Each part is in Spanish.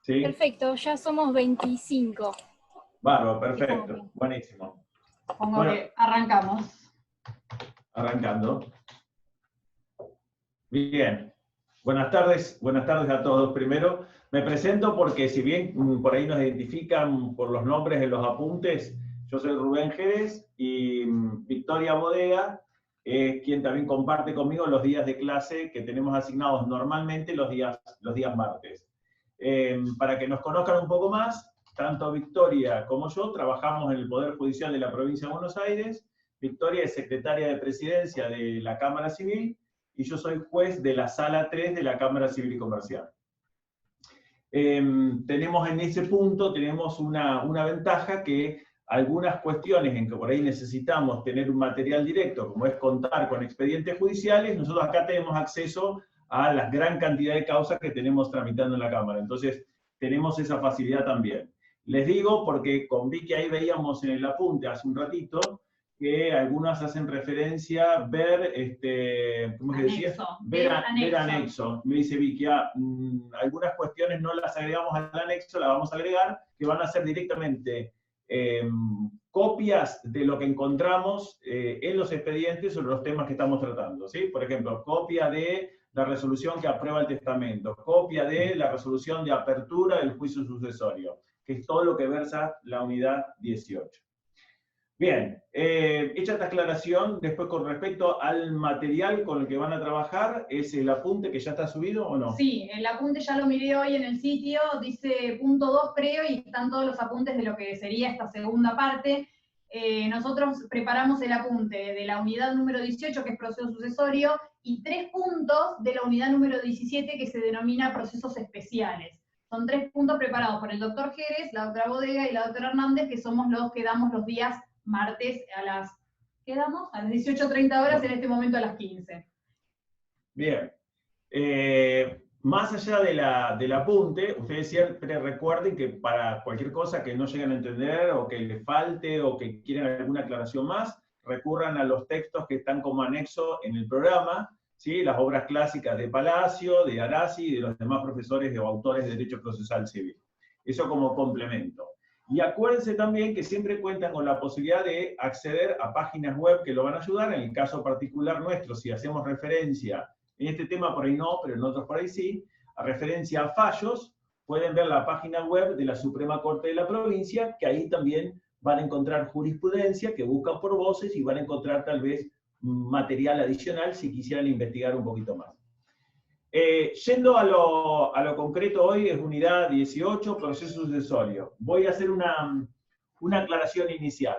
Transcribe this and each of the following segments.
¿Sí? Perfecto, ya somos 25. Bárbaro, perfecto. Buenísimo. Pongo Bueno, que arrancamos. arrancando. Bien. Buenas tardes a todos. Primero, me presento porque si bien por ahí nos identifican por los nombres en los apuntes, yo soy Rubén Jerez y Victoria Bodega es quien también comparte conmigo los días de clase que tenemos asignados normalmente los días martes. Para que nos conozcan un poco más, tanto Victoria como yo trabajamos en el Poder Judicial de la Provincia de Buenos Aires. Victoria es secretaria de Presidencia de la Cámara Civil y yo soy juez de la Sala 3 de la Cámara Civil y Comercial. Tenemos en ese punto, tenemos una ventaja que algunas cuestiones en que por ahí necesitamos tener un material directo, como es contar con expedientes judiciales, nosotros acá tenemos acceso a la gran cantidad de causas que tenemos tramitando en la Cámara. Entonces, tenemos esa facilidad también. Les digo, porque con Vicky ahí veíamos en el apunte hace un ratito, que algunas hacen referencia a ver, ¿cómo es que decía? Ver anexo. Me dice Vicky, algunas cuestiones no las agregamos al anexo, las vamos a agregar, que van a ser directamente copias de lo que encontramos en los expedientes sobre los temas que estamos tratando, ¿sí? Por ejemplo, copia de la resolución que aprueba el testamento, copia de la resolución de apertura del juicio sucesorio, que es todo lo que versa la unidad 18. Bien, hecha esta aclaración, después con respecto al material con el que van a trabajar, ¿es el apunte que ya está subido o no? Sí, el apunte ya lo miré hoy en el sitio, dice punto 2 previo y están todos los apuntes de lo que sería esta segunda parte. Nosotros preparamos el apunte de la unidad número 18, que es proceso sucesorio, y 3 puntos de la unidad número 17, que se denomina procesos especiales. Son 3 puntos preparados por el doctor Jerez, la doctora Bodega y la doctora Hernández, que somos los que damos los días martes a las, ¿qué damos? A las 18:30 horas, en este momento a las 15. Bien. Más allá del apunte, ustedes siempre recuerden que para cualquier cosa que no lleguen a entender o que les falte o que quieran alguna aclaración más, recurran a los textos que están como anexo en el programa, ¿sí? Las obras clásicas de Palacio, de Arasi y de los demás profesores o autores de Derecho Procesal Civil. Eso como complemento. Y acuérdense también que siempre cuentan con la posibilidad de acceder a páginas web que lo van a ayudar. En el caso particular nuestro, si hacemos referencia, en este tema por ahí no, pero en otros por ahí sí, a referencia a fallos, pueden ver la página web de la Suprema Corte de la Provincia, que ahí también van a encontrar jurisprudencia que buscan por voces y van a encontrar tal vez material adicional si quisieran investigar un poquito más. Yendo a lo concreto hoy, es unidad 18, proceso sucesorio. Voy a hacer una aclaración inicial.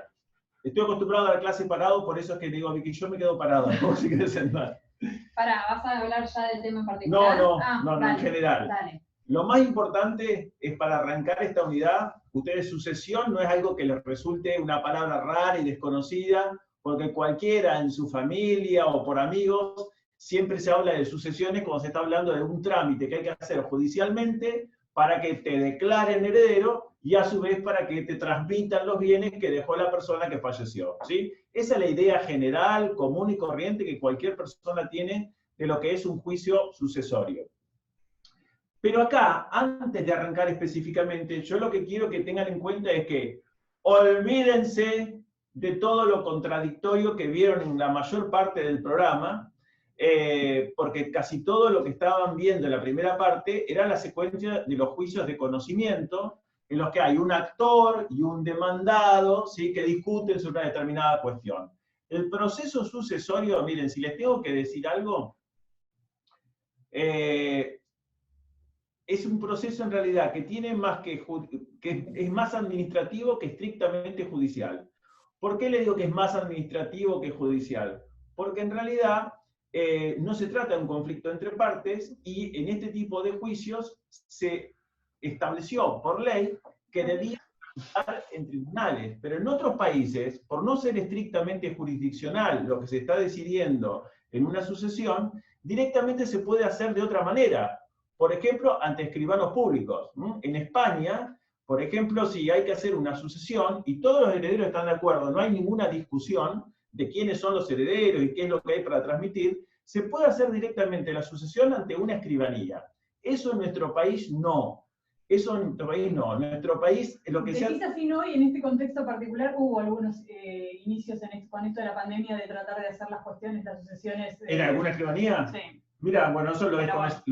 Estoy acostumbrado a la clase parado, por eso es que digo, Vicky, yo me quedo parado, ¿no? Si quieres sentar. Pará, ¿vas a hablar ya del tema en particular? No, en general. Dale. Lo más importante es para arrancar esta unidad, ustedes sucesión no es algo que les resulte una palabra rara y desconocida, porque cualquiera en su familia o por amigos, siempre se habla de sucesiones cuando se está hablando de un trámite que hay que hacer judicialmente para que te declaren heredero y a su vez para que te transmitan los bienes que dejó la persona que falleció, ¿sí? Esa es la idea general, común y corriente que cualquier persona tiene de lo que es un juicio sucesorio. Pero acá, antes de arrancar específicamente, yo lo que quiero que tengan en cuenta es que olvídense de todo lo contradictorio que vieron en la mayor parte del programa, porque casi todo lo que estaban viendo en la primera parte era la secuencia de los juicios de conocimiento, en los que hay un actor y un demandado, ¿sí?, que discuten sobre una determinada cuestión. El proceso sucesorio, miren, si les tengo que decir algo, es un proceso en realidad que tiene más que es más administrativo que estrictamente judicial. ¿Por qué le digo que es más administrativo que judicial? Porque en realidad no se trata de un conflicto entre partes y en este tipo de juicios se estableció por ley que debía estar en tribunales, pero en otros países, por no ser estrictamente jurisdiccional lo que se está decidiendo en una sucesión, directamente se puede hacer de otra manera. Por ejemplo, ante escribanos públicos. En España, por ejemplo, si hay que hacer una sucesión y todos los herederos están de acuerdo, no hay ninguna discusión de quiénes son los herederos y qué es lo que hay para transmitir, se puede hacer directamente la sucesión ante una escribanía. Eso en nuestro país no. Eso en nuestro país no. En nuestro país lo que se hace... Así no, y en este contexto particular hubo algunos inicios con esto de la pandemia de tratar de hacer las cuestiones, las sucesiones... ¿En alguna escribanía? Sí. Mira, bueno, eso lo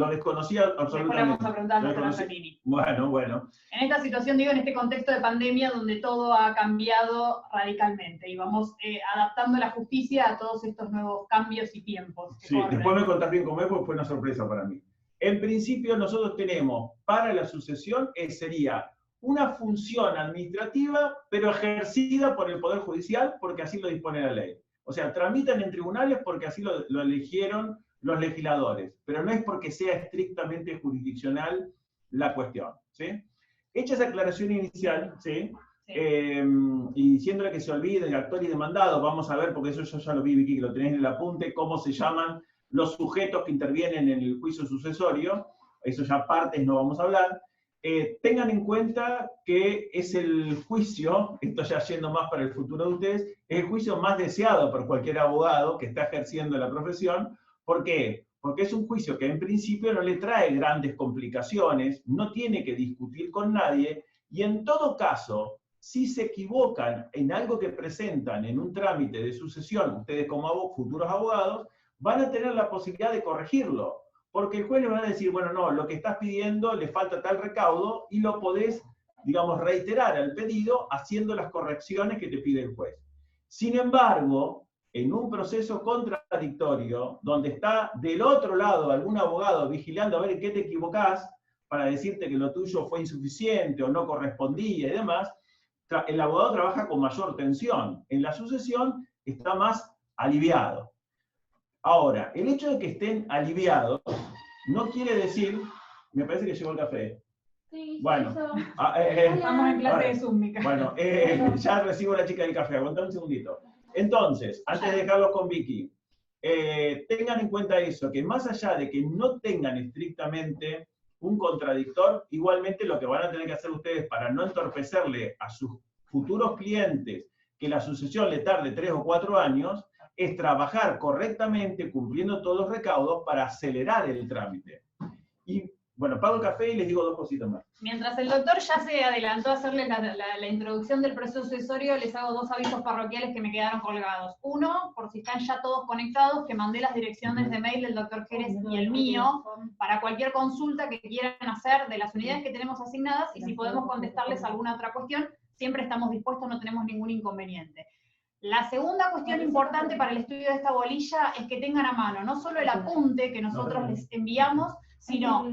desconocía absolutamente. Después le vamos a preguntar a nuestra Ratini. Bueno. En esta situación, digo, en este contexto de pandemia donde todo ha cambiado radicalmente y vamos adaptando la justicia a todos estos nuevos cambios y tiempos. Sí, después me contás bien cómo es, porque fue una sorpresa para mí. En principio, nosotros tenemos para la sucesión, sería una función administrativa, pero ejercida por el Poder Judicial, porque así lo dispone la ley. O sea, tramitan en tribunales porque así lo eligieron los legisladores, pero no es porque sea estrictamente jurisdiccional la cuestión, ¿sí? Hecha esa aclaración inicial, ¿sí? Y diciéndole que se olvide de actor y demandado, vamos a ver, porque eso yo ya lo vi, Vicky, que lo tenés en el apunte, cómo se llaman los sujetos que intervienen en el juicio sucesorio, eso ya partes no vamos a hablar. Tengan en cuenta que es el juicio, esto ya yendo más para el futuro de ustedes, es el juicio más deseado por cualquier abogado que está ejerciendo la profesión. ¿Por qué? Porque es un juicio que en principio no le trae grandes complicaciones, no tiene que discutir con nadie, y en todo caso, si se equivocan en algo que presentan en un trámite de sucesión, ustedes como futuros abogados, van a tener la posibilidad de corregirlo, porque el juez les va a decir, bueno, no, lo que estás pidiendo le falta tal recaudo, y lo podés, digamos, reiterar al pedido haciendo las correcciones que te pide el juez. Sin embargo, en un proceso contradictorio, donde está del otro lado algún abogado vigilando a ver en qué te equivocás, para decirte que lo tuyo fue insuficiente o no correspondía y demás, el abogado trabaja con mayor tensión. En la sucesión está más aliviado. Ahora, el hecho de que estén aliviados no quiere decir... Me parece que llegó el café. Sí, bueno, estamos en clase de Zoom, Mica. Bueno, ya recibo a la chica del café, aguantame un segundito. Entonces, antes de dejarlos con Vicky, tengan en cuenta eso, que más allá de que no tengan estrictamente un contradictor, igualmente lo que van a tener que hacer ustedes para no entorpecerle a sus futuros clientes que la sucesión le tarde 3 o 4 años, es trabajar correctamente, cumpliendo todos los recaudos para acelerar el trámite. Y bueno, pago el café y les digo 2 cositas más. Mientras el doctor ya se adelantó a hacerles la introducción del proceso sucesorio, les hago 2 avisos parroquiales que me quedaron colgados. Uno, por si están ya todos conectados, que mandé las direcciones de mail del doctor Jerez y el mío, para cualquier consulta que quieran hacer de las unidades que tenemos asignadas, y si podemos contestarles alguna otra cuestión, siempre estamos dispuestos, no tenemos ningún inconveniente. La segunda cuestión importante para el estudio de esta bolilla es que tengan a mano no solo el apunte que nosotros les enviamos, sino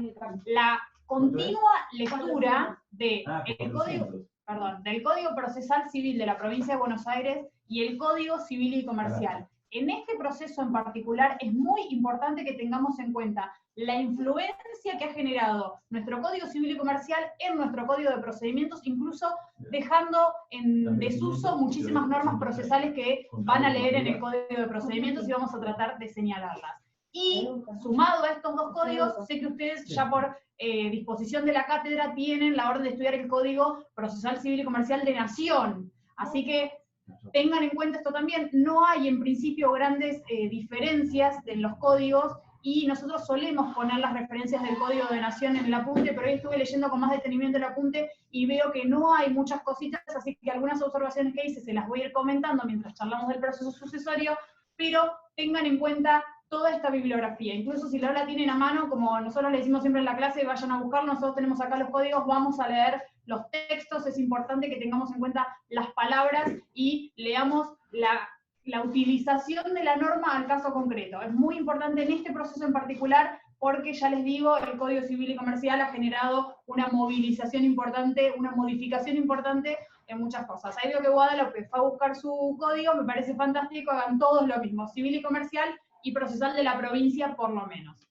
la continua lectura del Código Procesal Civil de la Provincia de Buenos Aires y el Código Civil y Comercial. En este proceso en particular es muy importante que tengamos en cuenta la influencia que ha generado nuestro Código Civil y Comercial en nuestro Código de Procedimientos, incluso dejando en desuso muchísimas normas procesales que van a leer en el Código de Procedimientos y vamos a tratar de señalarlas. Y sumado a estos 2 códigos, sé que ustedes ya por disposición de la cátedra tienen la orden de estudiar el Código Procesal Civil y Comercial de Nación. Así que tengan en cuenta esto también. No hay en principio grandes diferencias en los códigos, y nosotros solemos poner las referencias del Código de Nación en el apunte, pero hoy estuve leyendo con más detenimiento el apunte y veo que no hay muchas cositas, así que algunas observaciones que hice se las voy a ir comentando mientras charlamos del proceso sucesorio, pero tengan en cuenta toda esta bibliografía. Incluso si la tienen a mano, como nosotros le decimos siempre en la clase, vayan a buscarlo, nosotros tenemos acá los códigos, vamos a leer los textos, es importante que tengamos en cuenta las palabras y leamos la utilización de la norma al caso concreto. Es muy importante en este proceso en particular porque, ya les digo, el Código Civil y Comercial ha generado una movilización importante, una modificación importante en muchas cosas. Ahí veo que Guadalupe fue a buscar su código, me parece fantástico, hagan todos lo mismo, Civil y Comercial y Procesal de la provincia por lo menos.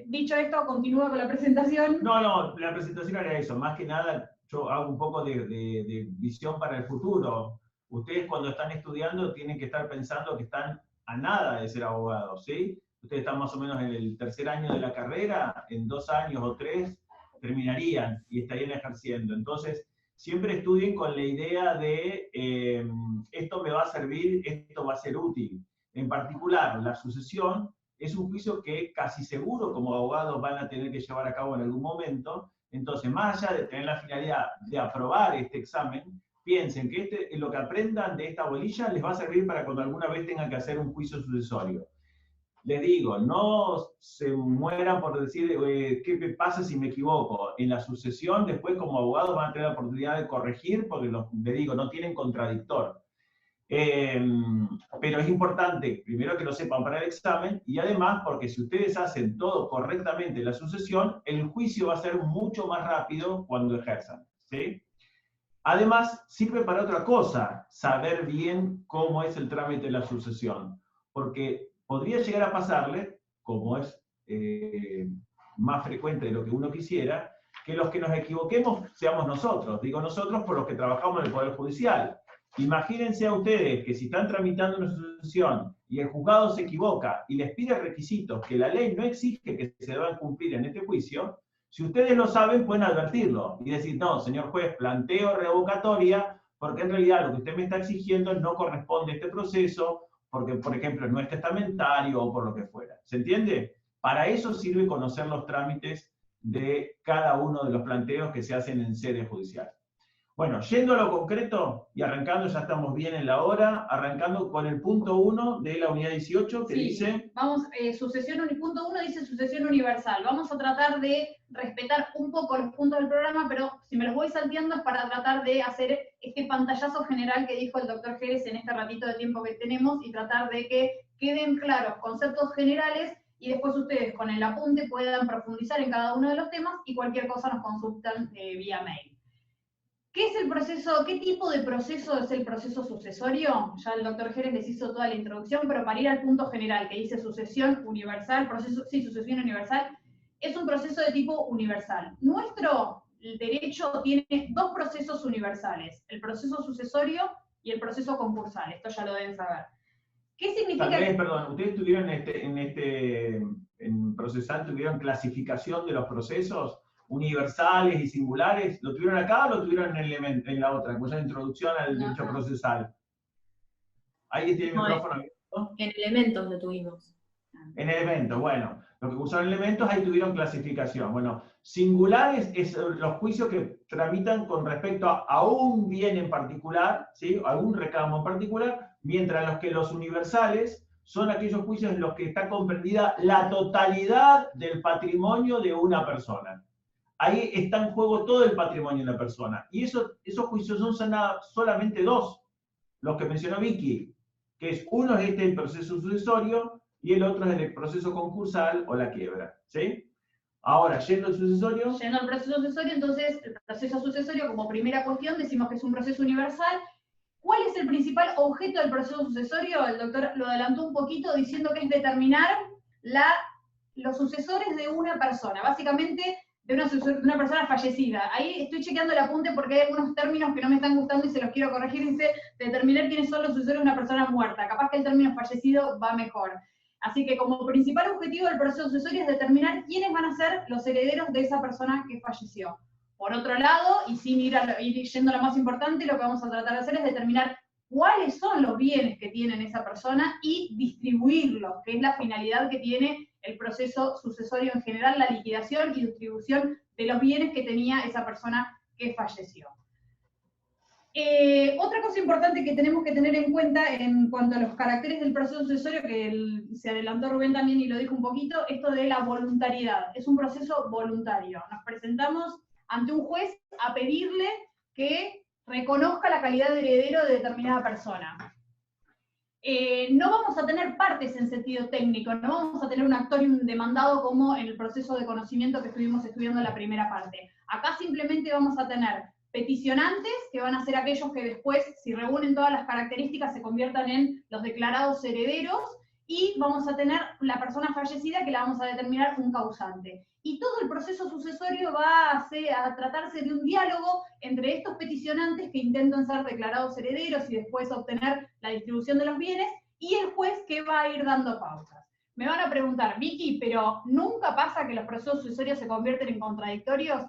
Dicho esto, continúo con la presentación. No, la presentación era eso, más que nada yo hago un poco de visión para el futuro. Ustedes cuando están estudiando tienen que estar pensando que están a nada de ser abogados, ¿sí? Ustedes están más o menos en el 3er año de la carrera, en 2 años o 3 terminarían y estarían ejerciendo. Entonces, siempre estudien con la idea de esto me va a servir, esto va a ser útil. En particular, la sucesión es un juicio que casi seguro como abogados van a tener que llevar a cabo en algún momento. Entonces, más allá de tener la finalidad de aprobar este examen, piensen que lo que aprendan de esta bolilla les va a servir para cuando alguna vez tengan que hacer un juicio sucesorio. Les digo, no se mueran por decir, ¿qué me pasa si me equivoco? En la sucesión, después como abogados van a tener la oportunidad de corregir, porque les digo, no tienen contradictor. Pero es importante, primero que lo sepan para el examen, y además porque si ustedes hacen todo correctamente en la sucesión, el juicio va a ser mucho más rápido cuando ejerzan, ¿sí? Además, sirve para otra cosa, saber bien cómo es el trámite de la sucesión, porque podría llegar a pasarle, como es más frecuente de lo que uno quisiera, que los que nos equivoquemos seamos nosotros. Digo nosotros por los que trabajamos en el Poder Judicial. Imagínense a ustedes que si están tramitando una sucesión y el juzgado se equivoca y les pide requisitos que la ley no exige que se deban cumplir en este juicio, si ustedes lo saben, pueden advertirlo y decir, no, señor juez, planteo revocatoria porque en realidad lo que usted me está exigiendo no corresponde a este proceso, porque, por ejemplo, no es testamentario o por lo que fuera. ¿Se entiende? Para eso sirve conocer los trámites de cada uno de los planteos que se hacen en sede judicial. Bueno, yendo a lo concreto y arrancando, ya estamos bien en la hora, arrancando con el punto 1 de la unidad 18 que dice... Vamos, punto 1 dice sucesión universal. Vamos a tratar de respetar un poco los puntos del programa, pero si me los voy salteando es para tratar de hacer este pantallazo general que dijo el doctor Jerez en este ratito de tiempo que tenemos y tratar de que queden claros conceptos generales y después ustedes con el apunte puedan profundizar en cada uno de los temas y cualquier cosa nos consultan vía mail. ¿Qué es el proceso? ¿Qué tipo de proceso es el proceso sucesorio? Ya el doctor Jerez les hizo toda la introducción, pero para ir al punto general, que dice sucesión universal, sucesión universal, es un proceso de tipo universal. Nuestro derecho tiene dos procesos universales, el proceso sucesorio y el proceso concursal. Esto ya lo deben saber. ¿Qué significa? Tal vez, perdón, ¿ustedes tuvieron en procesal, tuvieron clasificación de los procesos universales y singulares? ¿Lo tuvieron acá o lo tuvieron en la otra? Pues la introducción al derecho procesal. ¿Alguien tiene el micrófono abierto? En elementos lo tuvimos. En elementos, bueno. Los que usaron elementos, ahí tuvieron clasificación. Bueno, singulares es los juicios que tramitan con respecto a un bien en particular, ¿sí? A algún reclamo en particular, mientras los universales son aquellos juicios en los que está comprendida la totalidad del patrimonio de una persona. Ahí está en juego todo el patrimonio de la persona. Y esos juicios son solamente dos, los que mencionó Vicky, que es uno es el proceso sucesorio y el otro es el proceso concursal o la quiebra. ¿Sí? Ahora, yendo al sucesorio. Yendo al proceso sucesorio, entonces, el proceso sucesorio como primera cuestión decimos que es un proceso universal. ¿Cuál es el principal objeto del proceso sucesorio? El doctor lo adelantó un poquito diciendo que es determinar los sucesores de una persona. Básicamente, de una persona fallecida. Ahí estoy chequeando el apunte porque hay algunos términos que no me están gustando y se los quiero corregir. Dice, determinar quiénes son los sucesores de una persona muerta. Capaz que el término fallecido va mejor. Así que como principal objetivo del proceso sucesorio es determinar quiénes van a ser los herederos de esa persona que falleció. Por otro lado, y sin ir yendo a lo más importante, lo que vamos a tratar de hacer es determinar cuáles son los bienes que tiene esa persona y distribuirlos, que es la finalidad que tiene el proceso sucesorio en general, la liquidación y distribución de los bienes que tenía esa persona que falleció. Otra cosa importante que tenemos que tener en cuenta en cuanto a los caracteres del proceso sucesorio, que se adelantó Rubén también y lo dijo un poquito, esto de la voluntariedad. Es un proceso voluntario. Nos presentamos ante un juez a pedirle que reconozca la calidad de heredero de determinada persona. No vamos a tener partes en sentido técnico, no vamos a tener un actor y un demandado como en el proceso de conocimiento que estuvimos estudiando en la primera parte. Acá simplemente vamos a tener peticionantes, que van a ser aquellos que después, si reúnen todas las características, se conviertan en los declarados herederos, y vamos a tener la persona fallecida que la vamos a determinar un causante. Y todo el proceso sucesorio va a tratarse de un diálogo entre estos peticionantes que intentan ser declarados herederos y después obtener la distribución de los bienes, y el juez que va a ir dando pautas. Me van a preguntar, Vicky, pero ¿nunca pasa que los procesos sucesorios se convierten en contradictorios?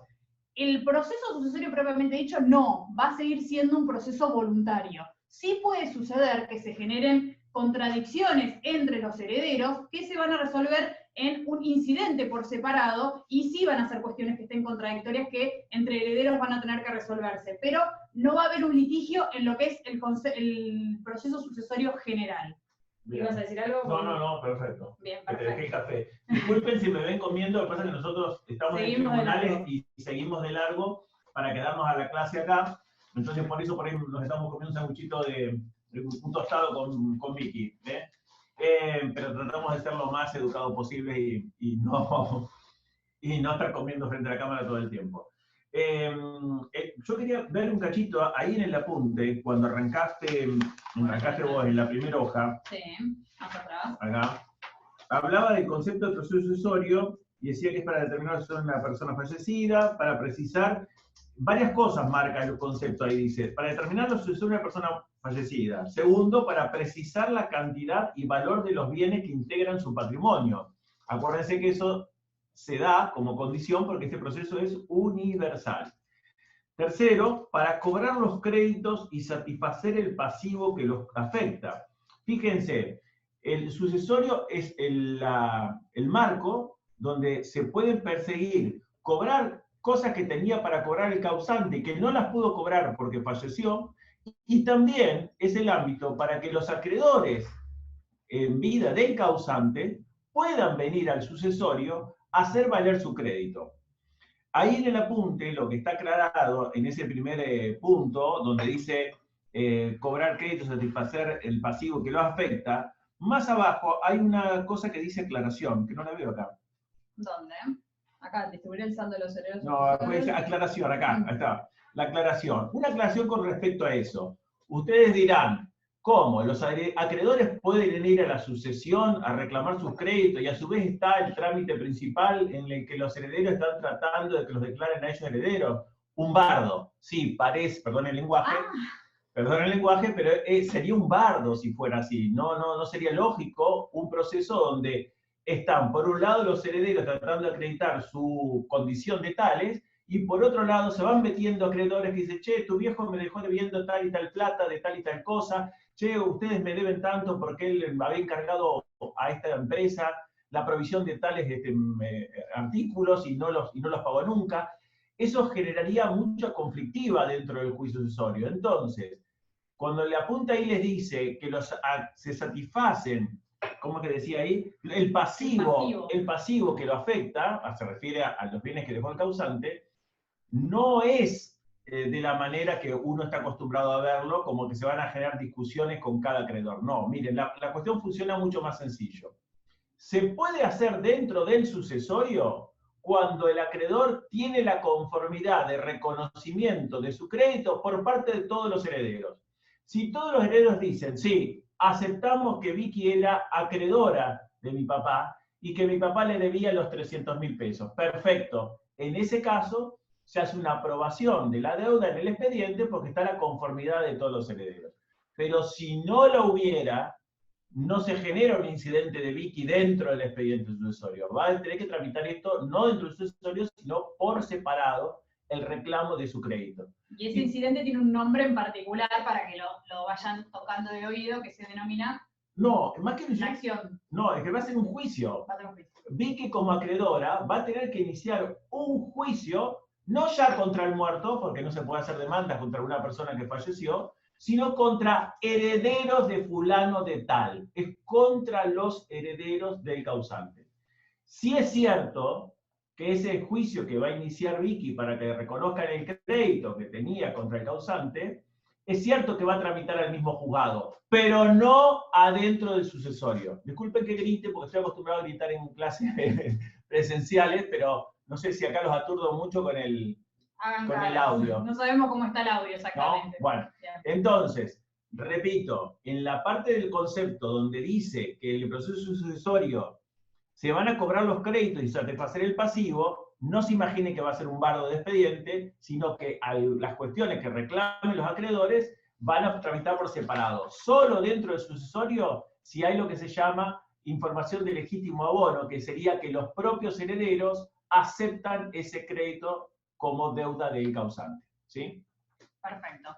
El proceso sucesorio propiamente dicho, no, va a seguir siendo un proceso voluntario. Sí puede suceder que se generen contradicciones entre los herederos que se van a resolver en un incidente por separado, y sí van a ser cuestiones que estén contradictorias que entre herederos van a tener que resolverse, pero no va a haber un litigio en lo que es el proceso sucesorio general. Bien. ¿Ibas a decir algo? No, perfecto. Bien, Que te dejé el perfecto. café. Disculpen si me ven comiendo, lo que pasa es que nosotros estamos Seguimos en de tribunales largo. y seguimos de largo para quedarnos a la clase acá. Entonces por eso por ahí nos estamos comiendo un sanguchito de un tostado con Vicky. Pero tratamos de ser lo más educado posible y no estar comiendo frente a la cámara todo el tiempo. Yo quería ver un cachito ahí en el apunte, cuando arrancaste vos en la primera hoja, Sí, más atrás. acá, hablaba del concepto de proceso sucesorio y decía que es para determinar si son una persona fallecida, para precisar varias cosas, marca el concepto ahí, dice, para determinar los sucesores de una persona fallecida. Segundo, para precisar la cantidad y valor de los bienes que integran su patrimonio. Acuérdense que eso se da como condición porque este proceso es universal. Tercero, para cobrar los créditos y satisfacer el pasivo que los afecta. Fíjense, el sucesorio es el marco donde se pueden perseguir, cobrar cosas que tenía para cobrar el causante, que no las pudo cobrar porque falleció, y también es el ámbito para que los acreedores en vida del causante puedan venir al sucesorio a hacer valer su crédito. Ahí en el apunte, lo que está aclarado en ese primer punto, donde dice cobrar crédito, satisfacer el pasivo que lo afecta, más abajo hay una cosa que dice aclaración, que no la veo acá. ¿Dónde? Acá, distribuir el saldo de los herederos. No, puede ser aclaración, acá, ahí está. La aclaración. Una aclaración con respecto a eso. Ustedes dirán, ¿cómo? ¿Los acreedores pueden ir a la sucesión a reclamar sus créditos y a su vez está el trámite principal en el que los herederos están tratando de que los declaren a ellos herederos? Un bardo. Sí, parece, perdón el lenguaje. Perdón el lenguaje, pero sería un bardo si fuera así. No sería lógico un proceso donde están, por un lado, los herederos tratando de acreditar su condición de tales, y por otro lado se van metiendo acreedores que dicen, che, tu viejo me dejó debiendo tal y tal plata, de tal y tal cosa, che, ustedes me deben tanto porque él había encargado a esta empresa la provisión de tales artículos y no los pagó nunca. Eso generaría mucha conflictiva dentro del juicio sucesorio. Entonces, cuando le apunta ahí les dice que se satisfacen, ¿cómo que decía ahí? El pasivo que lo afecta, se refiere a los bienes que dejó el causante, no es de la manera que uno está acostumbrado a verlo, como que se van a generar discusiones con cada acreedor. No, miren, la cuestión funciona mucho más sencillo. Se puede hacer dentro del sucesorio cuando el acreedor tiene la conformidad de reconocimiento de su crédito por parte de todos los herederos. Si todos los herederos dicen, sí, aceptamos que Vicky era acreedora de mi papá y que mi papá le debía los 300.000 pesos, perfecto. En ese caso, se hace una aprobación de la deuda en el expediente porque está la conformidad de todos los herederos. Pero si no lo hubiera, no se genera un incidente de Vicky dentro del expediente sucesorio. Va a tener que tramitar esto no dentro del sucesorio, sino por separado, el reclamo de su crédito. Y ese incidente tiene un nombre en particular para que lo vayan tocando de oído, que se denomina... No, más que una acción. No, es que va a ser un juicio. Vicky como acreedora va a tener que iniciar un juicio, no ya contra el muerto, porque no se puede hacer demandas contra una persona que falleció, sino contra herederos de fulano de tal. Es contra los herederos del causante. Si es cierto que ese juicio que va a iniciar Vicky para que reconozcan el crédito que tenía contra el causante, es cierto que va a tramitar al mismo juzgado, pero no adentro del sucesorio. Disculpen que grite, porque estoy acostumbrado a gritar en clases presenciales, pero no sé si acá los aturdo mucho con el audio. No sabemos cómo está el audio exactamente. ¿No? Bueno, entonces, repito, en la parte del concepto donde dice que el proceso sucesorio se van a cobrar los créditos y satisfacer el pasivo, no se imagine que va a ser un bardo de expediente, sino que las cuestiones que reclamen los acreedores van a tramitar por separado. Solo dentro del sucesorio, si hay lo que se llama información de legítimo abono, que sería que los propios herederos aceptan ese crédito como deuda del causante. ¿Sí? Perfecto.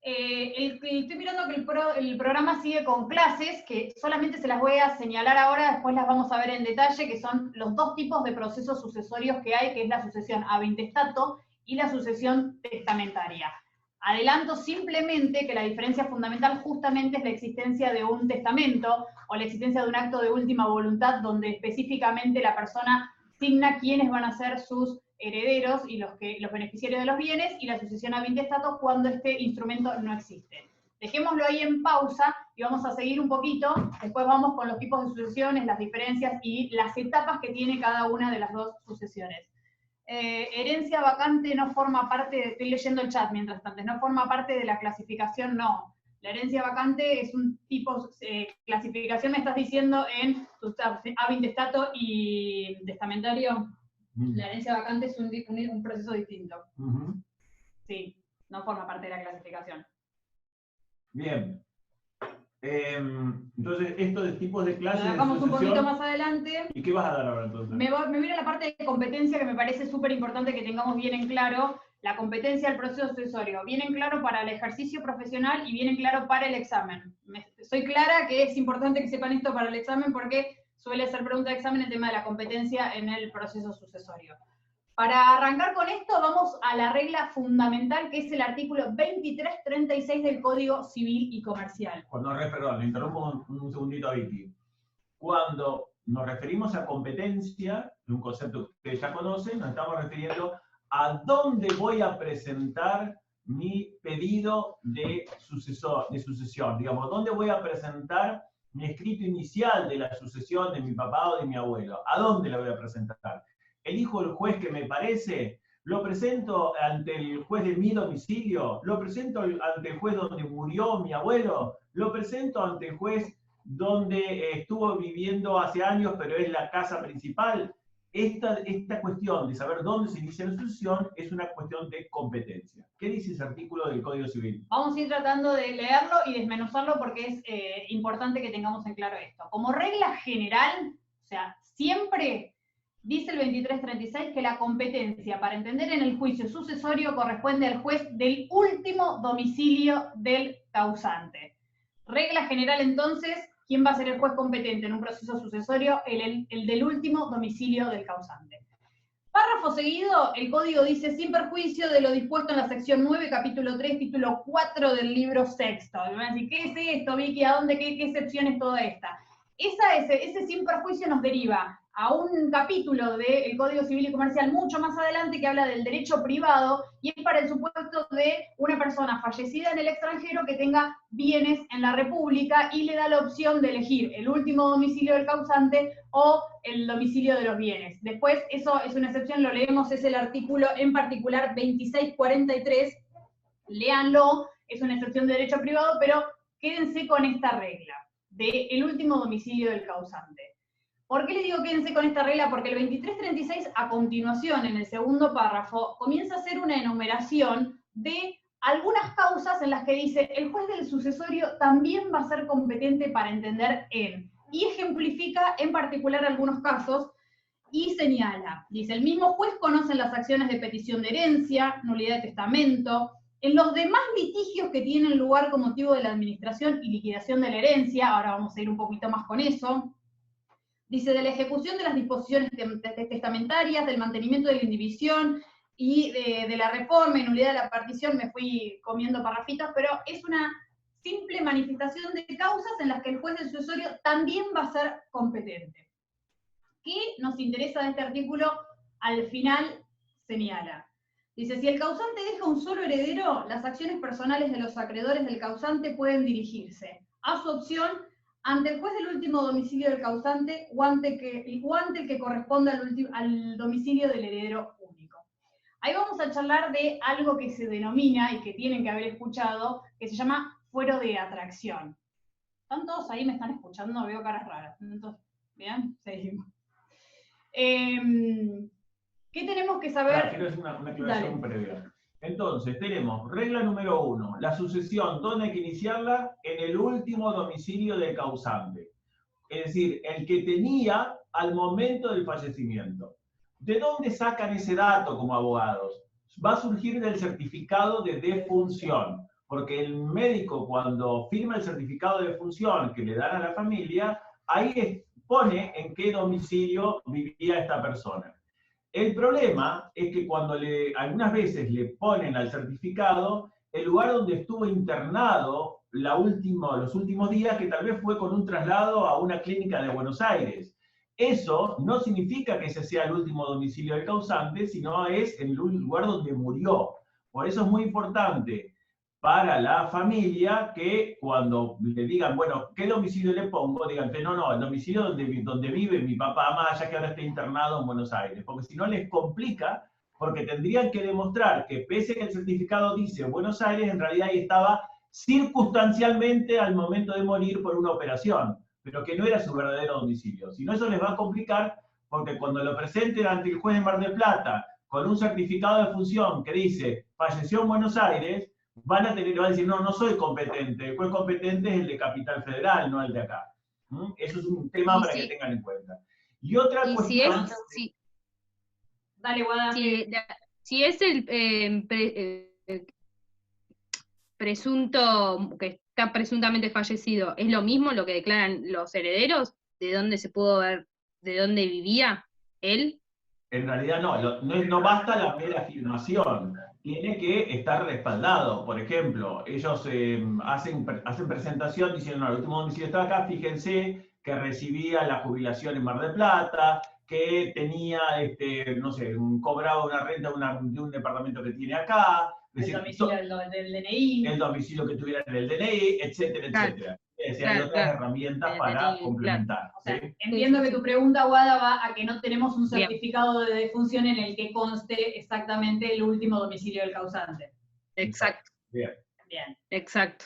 Estoy mirando que el programa sigue con clases, que solamente se las voy a señalar ahora, después las vamos a ver en detalle, que son los dos tipos de procesos sucesorios que hay, que es la sucesión ab intestato y la sucesión testamentaria. Adelanto simplemente que la diferencia fundamental justamente es la existencia de un testamento o la existencia de un acto de última voluntad donde específicamente la persona asigna quiénes van a ser sus herederos y los beneficiarios de los bienes, y la sucesión ab intestato cuando este instrumento no existe. Dejémoslo ahí en pausa y vamos a seguir un poquito, después vamos con los tipos de sucesiones, las diferencias y las etapas que tiene cada una de las dos sucesiones. Herencia vacante no forma parte, estoy leyendo el chat mientras tanto, no forma parte de la clasificación, no. La herencia vacante es un tipo, clasificación me estás diciendo en ab intestato y testamentario. La herencia vacante es un proceso distinto. Sí, no forma parte de la clasificación. Bien. Entonces, estos de tipos de clases. Lo dejamos un poquito más adelante. ¿Y qué vas a dar ahora entonces? Me voy a la parte de competencia, que me parece súper importante que tengamos bien en claro la competencia del proceso sucesorio. Bien en claro para el ejercicio profesional y bien en claro para el examen. Soy clara que es importante que sepan esto para el examen porque suele ser pregunta de examen el tema de la competencia en el proceso sucesorio. Para arrancar con esto, vamos a la regla fundamental, que es el artículo 2336 del Código Civil y Comercial. Perdón, le interrumpo un segundito a Vicky. Cuando nos referimos a competencia, un concepto que ustedes ya conocen, nos estamos refiriendo a dónde voy a presentar mi pedido de sucesión. Digamos, dónde voy a presentar mi escrito inicial de la sucesión de mi papá o de mi abuelo. ¿A dónde lo voy a presentar? Elijo el juez que me parece, lo presento ante el juez de mi domicilio, lo presento ante el juez donde murió mi abuelo, lo presento ante el juez donde estuvo viviendo hace años, pero es la casa principal. Esta cuestión de saber dónde se inicia la sucesión es una cuestión de competencia. ¿Qué dice ese artículo del Código Civil? Vamos a ir tratando de leerlo y desmenuzarlo porque es importante que tengamos en claro esto. Como regla general, o sea, siempre dice el 2336 que la competencia para entender en el juicio sucesorio corresponde al juez del último domicilio del causante. Regla general entonces, ¿quién va a ser el juez competente en un proceso sucesorio? El del último domicilio del causante. Párrafo seguido, el código dice, sin perjuicio de lo dispuesto en la sección 9, capítulo 3, título 4 del libro sexto. Y van a decir, ¿qué es esto, Vicky? ¿A dónde? ¿Qué excepción es toda esta? Ese sin perjuicio nos deriva a un capítulo del Código Civil y Comercial mucho más adelante que habla del derecho privado y es para el supuesto de una persona fallecida en el extranjero que tenga bienes en la República y le da la opción de elegir el último domicilio del causante o el domicilio de los bienes. Después, eso es una excepción, lo leemos, es el artículo en particular 2643, léanlo, es una excepción de derecho privado, pero quédense con esta regla del último domicilio del causante. ¿Por qué les digo quédense con esta regla? Porque el 2336, a continuación, en el segundo párrafo, comienza a hacer una enumeración de algunas causas en las que dice el juez del sucesorio también va a ser competente para entender en, y ejemplifica en particular algunos casos, y señala, dice, el mismo juez conoce las acciones de petición de herencia, nulidad de testamento, en los demás litigios que tienen lugar con motivo de la administración y liquidación de la herencia, ahora vamos a ir un poquito más con eso. Dice, de la ejecución de las disposiciones testamentarias, del mantenimiento de la indivisión y de la reforma y nulidad de la partición, me fui comiendo parrafitos, pero es una simple manifestación de causas en las que el juez del sucesorio también va a ser competente. ¿Qué nos interesa de este artículo? Al final señala. Dice, si el causante deja un solo heredero, las acciones personales de los acreedores del causante pueden dirigirse a su opción ante el juez del último domicilio del causante o ante el que corresponda al domicilio del heredero único. Ahí vamos a charlar de algo que se denomina, y que tienen que haber escuchado, que se llama fuero de atracción. ¿Están todos ahí? ¿Me están escuchando? Veo caras raras. Entonces, ¿bien? Seguimos. ¿Qué tenemos que saber? Claro, quiero hacer una aclaración previa. Entonces, tenemos regla número 1, la sucesión, ¿dónde hay que iniciarla? En el último domicilio del causante. Es decir, el que tenía al momento del fallecimiento. ¿De dónde sacan ese dato como abogados? Va a surgir del certificado de defunción. porque el médico cuando firma el certificado de defunción que le dan a la familia, ahí pone en qué domicilio vivía esta persona. El problema es que cuando algunas veces le ponen al certificado el lugar donde estuvo internado los últimos días, que tal vez fue con un traslado a una clínica de Buenos Aires. Eso no significa que ese sea el último domicilio del causante, sino es el lugar donde murió. Por eso es muy importante para la familia que cuando le digan, bueno, ¿qué domicilio le pongo? Digan, no, el domicilio donde vive mi papá, más allá que ahora esté internado en Buenos Aires, porque si no les complica, porque tendrían que demostrar que pese a que el certificado dice Buenos Aires, en realidad ahí estaba circunstancialmente al momento de morir por una operación, pero que no era su verdadero domicilio. Si no, eso les va a complicar, porque cuando lo presenten ante el juez de Mar del Plata con un certificado de defunción que dice falleció en Buenos Aires, van a decir, no soy competente, el juez competente es el de Capital Federal, no el de acá. Eso es un tema para que tengan en cuenta. Y otra cuestión... Dale, Guada. Si es el presunto, que está presuntamente fallecido, ¿es lo mismo lo que declaran los herederos? ¿De dónde se pudo ver, de dónde vivía él? En realidad no basta la mera afirmación, tiene que estar respaldado. Por ejemplo, ellos hacen presentación diciendo, no, el último domicilio está acá, fíjense que recibía la jubilación en Mar del Plata, que tenía, no sé, cobraba una renta de un departamento que tiene acá. El domicilio del DNI. El domicilio que tuviera en el DNI, etcétera, etcétera. Es decir, hay otras herramientas para complementar. O sea, entiendo que tu pregunta, Guada, va a que no tenemos un certificado de defunción en el que conste exactamente el último domicilio del causante. Exacto. Bien. Exacto.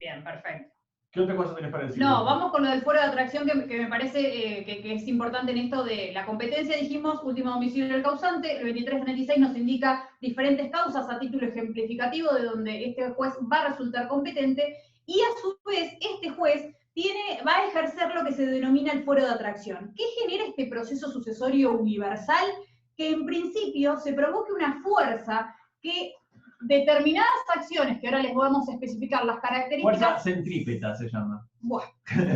Bien, perfecto. ¿Qué otra cosa tenés para decir? No, vamos con lo del fuero de atracción, que me parece que es importante en esto de la competencia. Dijimos, último domicilio del causante, el 2336 nos indica diferentes causas a título ejemplificativo de donde este juez va a resultar competente, y a su vez este juez va a ejercer lo que se denomina el fuero de atracción. ¿Qué genera este proceso sucesorio universal? Que en principio se provoque una fuerza que determinadas acciones, que ahora les vamos a especificar las características... Fuerza centrípeta se llama. Bueno,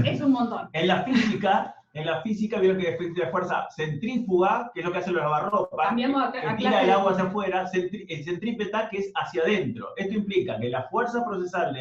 es un montón. En la física vieron que existe la fuerza centrífuga, que es lo que hace los lavarropas, que tira el agua hacia afuera, centrípeta, que es hacia adentro. Esto implica que la fuerza procesal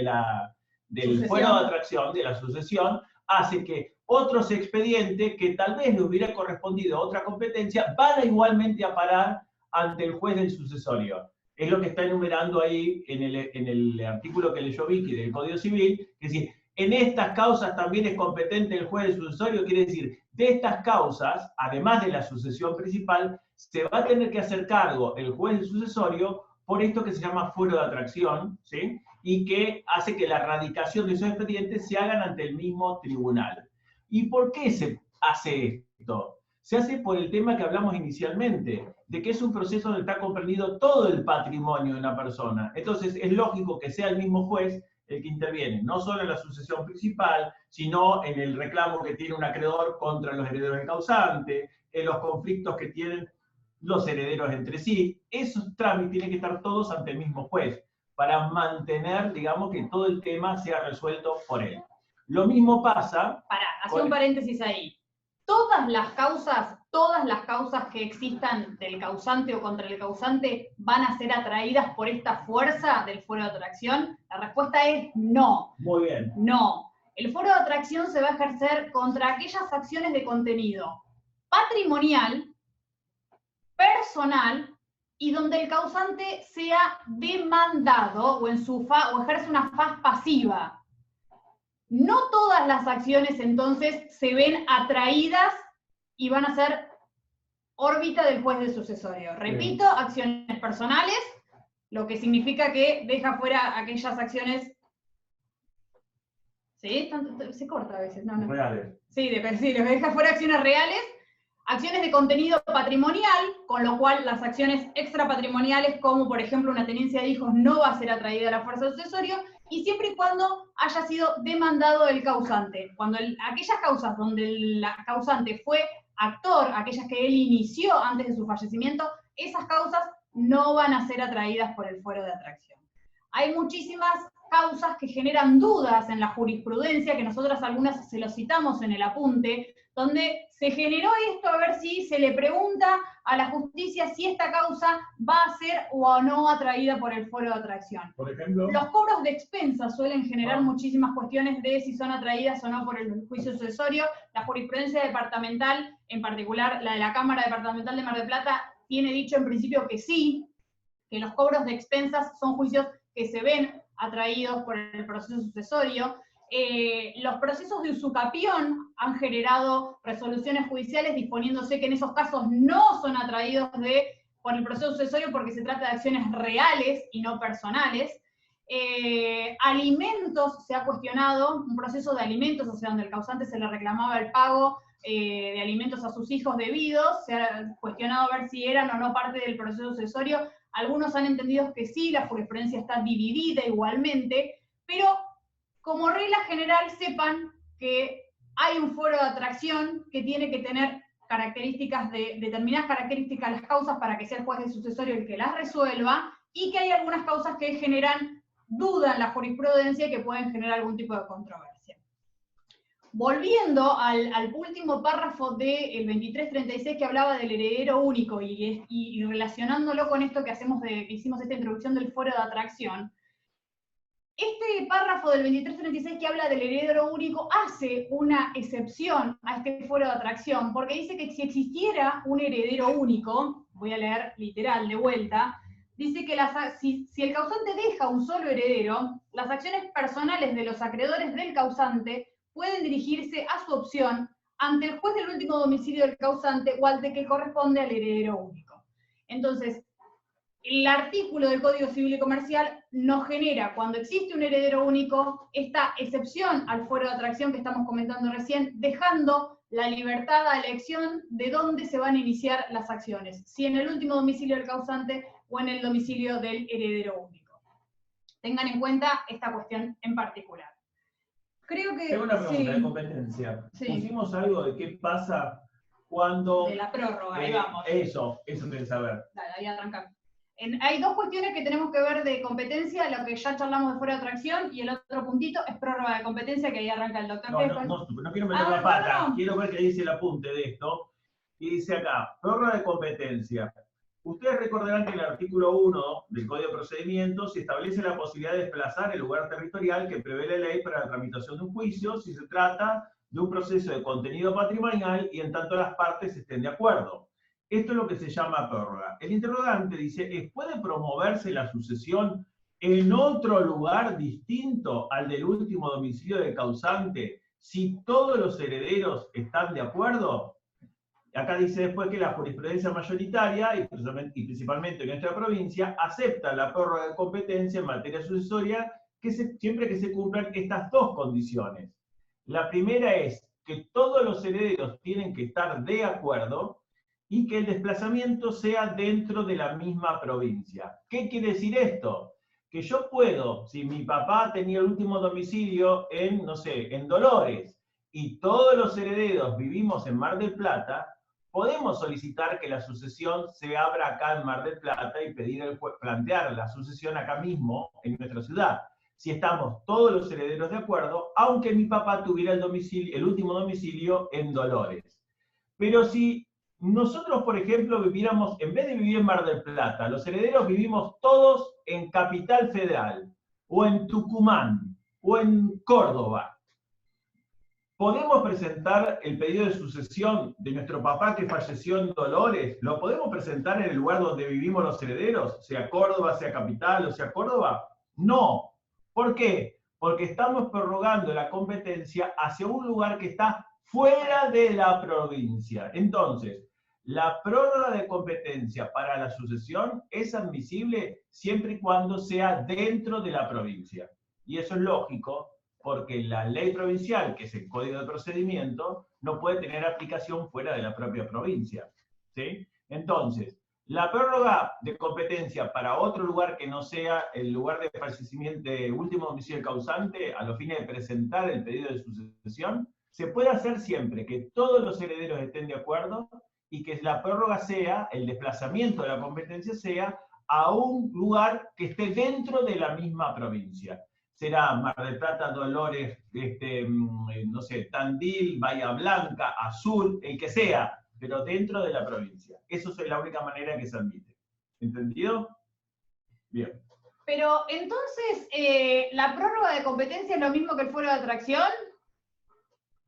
del fuero de atracción, de la sucesión, hace que otros expedientes que tal vez le hubiera correspondido a otra competencia, van igualmente a parar ante el juez del sucesorio. Es lo que está enumerando ahí en el artículo que leyó Vicky del Código Civil, que es decir, en estas causas también es competente el juez del sucesorio, quiere decir, de estas causas, además de la sucesión principal, se va a tener que hacer cargo el juez del sucesorio por esto que se llama fuero de atracción, ¿sí? Y que hace que la radicación de esos expedientes se hagan ante el mismo tribunal. ¿Y por qué se hace esto? Se hace por el tema que hablamos inicialmente, de que es un proceso donde está comprendido todo el patrimonio de una persona. Entonces es lógico que sea el mismo juez el que interviene, no solo en la sucesión principal, sino en el reclamo que tiene un acreedor contra los herederos del causante, en los conflictos que tienen los herederos entre sí. Esos trámites tienen que estar todos ante el mismo juez, para mantener, digamos, que todo el tema sea resuelto por él. Lo mismo pasa... Hacé un paréntesis ahí. Todas las causas que existan del causante o contra el causante van a ser atraídas por esta fuerza del fuero de atracción. La respuesta es no. Muy bien. No. El fuero de atracción se va a ejercer contra aquellas acciones de contenido patrimonial, personal, y donde el causante sea demandado o ejerce una faz pasiva. No todas las acciones entonces se ven atraídas y van a ser órbita del juez del sucesorio. Repito, acciones personales, lo que significa que deja fuera aquellas acciones... ¿Sí? Se corta a veces, ¿no? Reales. Sí, los deja fuera acciones reales, acciones de contenido patrimonial, con lo cual las acciones extrapatrimoniales, como por ejemplo una tenencia de hijos, no va a ser atraída a la fuerza del sucesorio, y siempre y cuando haya sido demandado el causante. Cuando aquellas causas donde el causante fue actor, aquellas que él inició antes de su fallecimiento, esas causas no van a ser atraídas por el fuero de atracción. hay muchísimas causas que generan dudas en la jurisprudencia, que nosotras algunas se lo citamos en el apunte, donde se generó esto a ver si se le pregunta a la justicia si esta causa va a ser o no atraída por el foro de atracción. Por ejemplo, Los cobros de expensas suelen generar muchísimas cuestiones de si son atraídas o no por el juicio sucesorio. La jurisprudencia departamental, en particular la de la Cámara Departamental de Mar del Plata, tiene dicho en principio que sí, que los cobros de expensas son juicios que se ven atraídos por el proceso sucesorio. Los procesos de usucapión han generado resoluciones judiciales disponiéndose que en esos casos no son atraídos por el proceso sucesorio porque se trata de acciones reales y no personales. Alimentos, se ha cuestionado, un proceso de alimentos, o sea, donde el causante se le reclamaba el pago de alimentos a sus hijos debidos, se ha cuestionado ver si eran o no parte del proceso sucesorio. Algunos han entendido que sí, la jurisprudencia está dividida igualmente, pero como regla general sepan que hay un foro de atracción que tiene que tener determinadas características las causas para que sea el juez de sucesorio el que las resuelva, y que hay algunas causas que generan duda en la jurisprudencia y que pueden generar algún tipo de controversia. Volviendo al último párrafo del 2336 que hablaba del heredero único y relacionándolo con esto que hicimos esta introducción del foro de atracción, este párrafo del 2336 que habla del heredero único hace una excepción a este foro de atracción, porque dice que si existiera un heredero único, voy a leer literal de vuelta, dice que si el causante deja un solo heredero, las acciones personales de los acreedores del causante pueden dirigirse a su opción ante el juez del último domicilio del causante o al de que corresponde al heredero único. Entonces, el artículo del Código Civil y Comercial nos genera, cuando existe un heredero único, esta excepción al fuero de atracción que estamos comentando recién, dejando la libertad a elección de dónde se van a iniciar las acciones, si en el último domicilio del causante o en el domicilio del heredero único. Tengan en cuenta esta cuestión en particular. Creo que... tengo una pregunta sí, de competencia. Sí. Pusimos algo de qué pasa cuando... de la prórroga, ahí vamos. Eso querés saber. Dale, ahí arrancamos. Hay dos cuestiones que tenemos que ver de competencia, lo que ya charlamos de fuera de atracción, y el otro puntito es prórroga de competencia, que ahí arranca el doctor Heffer. No quiero meter la pata, perdón. quiero ver qué dice el apunte de esto. Y dice acá, prórroga de competencia. Ustedes recordarán que en el artículo 1 del Código de Procedimientos se establece la posibilidad de desplazar el lugar territorial que prevé la ley para la tramitación de un juicio si se trata de un proceso de contenido patrimonial y en tanto las partes estén de acuerdo. Esto es lo que se llama prórroga. El interrogante dice, ¿puede promoverse la sucesión en otro lugar distinto al del último domicilio del causante si todos los herederos están de acuerdo? Acá dice después que la jurisprudencia mayoritaria, y principalmente en nuestra provincia, acepta la prórroga de competencia en materia sucesoria siempre que se cumplan estas dos condiciones. La primera es que todos los herederos tienen que estar de acuerdo y que el desplazamiento sea dentro de la misma provincia. ¿Qué quiere decir esto? Que yo puedo, si mi papá tenía el último domicilio en, no sé, en Dolores, y todos los herederos vivimos en Mar del Plata, podemos solicitar que la sucesión se abra acá en Mar del Plata y plantear la sucesión acá mismo, en nuestra ciudad. Si estamos todos los herederos de acuerdo, aunque mi papá tuviera el último domicilio en Dolores. Pero si nosotros, por ejemplo, viviéramos, en vez de vivir en Mar del Plata, los herederos vivimos todos en Capital Federal, o en Tucumán, o en Córdoba, ¿podemos presentar el pedido de sucesión de nuestro papá que falleció en Dolores? ¿Lo podemos presentar en el lugar donde vivimos los herederos? Sea Córdoba, sea Capital o sea Córdoba. No. ¿Por qué? Porque estamos prorrogando la competencia hacia un lugar que está fuera de la provincia. Entonces, la prórroga de competencia para la sucesión es admisible siempre y cuando sea dentro de la provincia. Y eso es lógico, porque la ley provincial, que es el Código de Procedimiento, no puede tener aplicación fuera de la propia provincia. ¿Sí? Entonces, la prórroga de competencia para otro lugar que no sea el lugar de fallecimiento de último domicilio del causante, a los fines de presentar el pedido de sucesión, se puede hacer siempre que todos los herederos estén de acuerdo y que la prórroga sea, el desplazamiento de la competencia sea a un lugar que esté dentro de la misma provincia. Será Mar del Plata, Dolores, no sé, Tandil, Bahía Blanca, Azul, el que sea, pero dentro de la provincia. Eso es la única manera en que se admite. ¿Entendido? Bien. Pero entonces, ¿la prórroga de competencia es lo mismo que el fuero de atracción?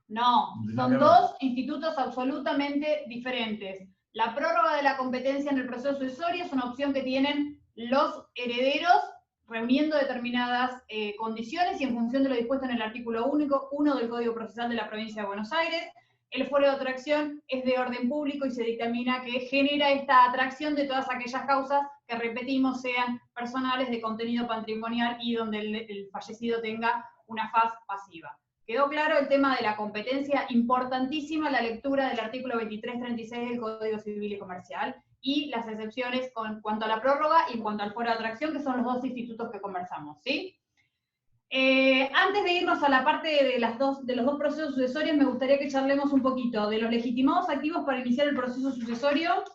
No, son dos institutos absolutamente diferentes. La prórroga de la competencia en el proceso sucesorio es una opción que tienen los herederos reuniendo determinadas condiciones y en función de lo dispuesto en el artículo 1 del Código Procesal de la Provincia de Buenos Aires. El fuero de atracción es de orden público y se dictamina que genera esta atracción de todas aquellas causas que, repetimos, sean personales, de contenido patrimonial y donde el fallecido tenga una faz pasiva. ¿Quedó claro el tema de la competencia? Importantísima la lectura del artículo 2336 del Código Civil y Comercial y las excepciones en cuanto a la prórroga y en cuanto al fuero de atracción, que son los dos institutos que conversamos, ¿sí? Antes de irnos a la parte de los dos procesos sucesorios, me gustaría que charlemos un poquito de los legitimados activos para iniciar el proceso sucesorio,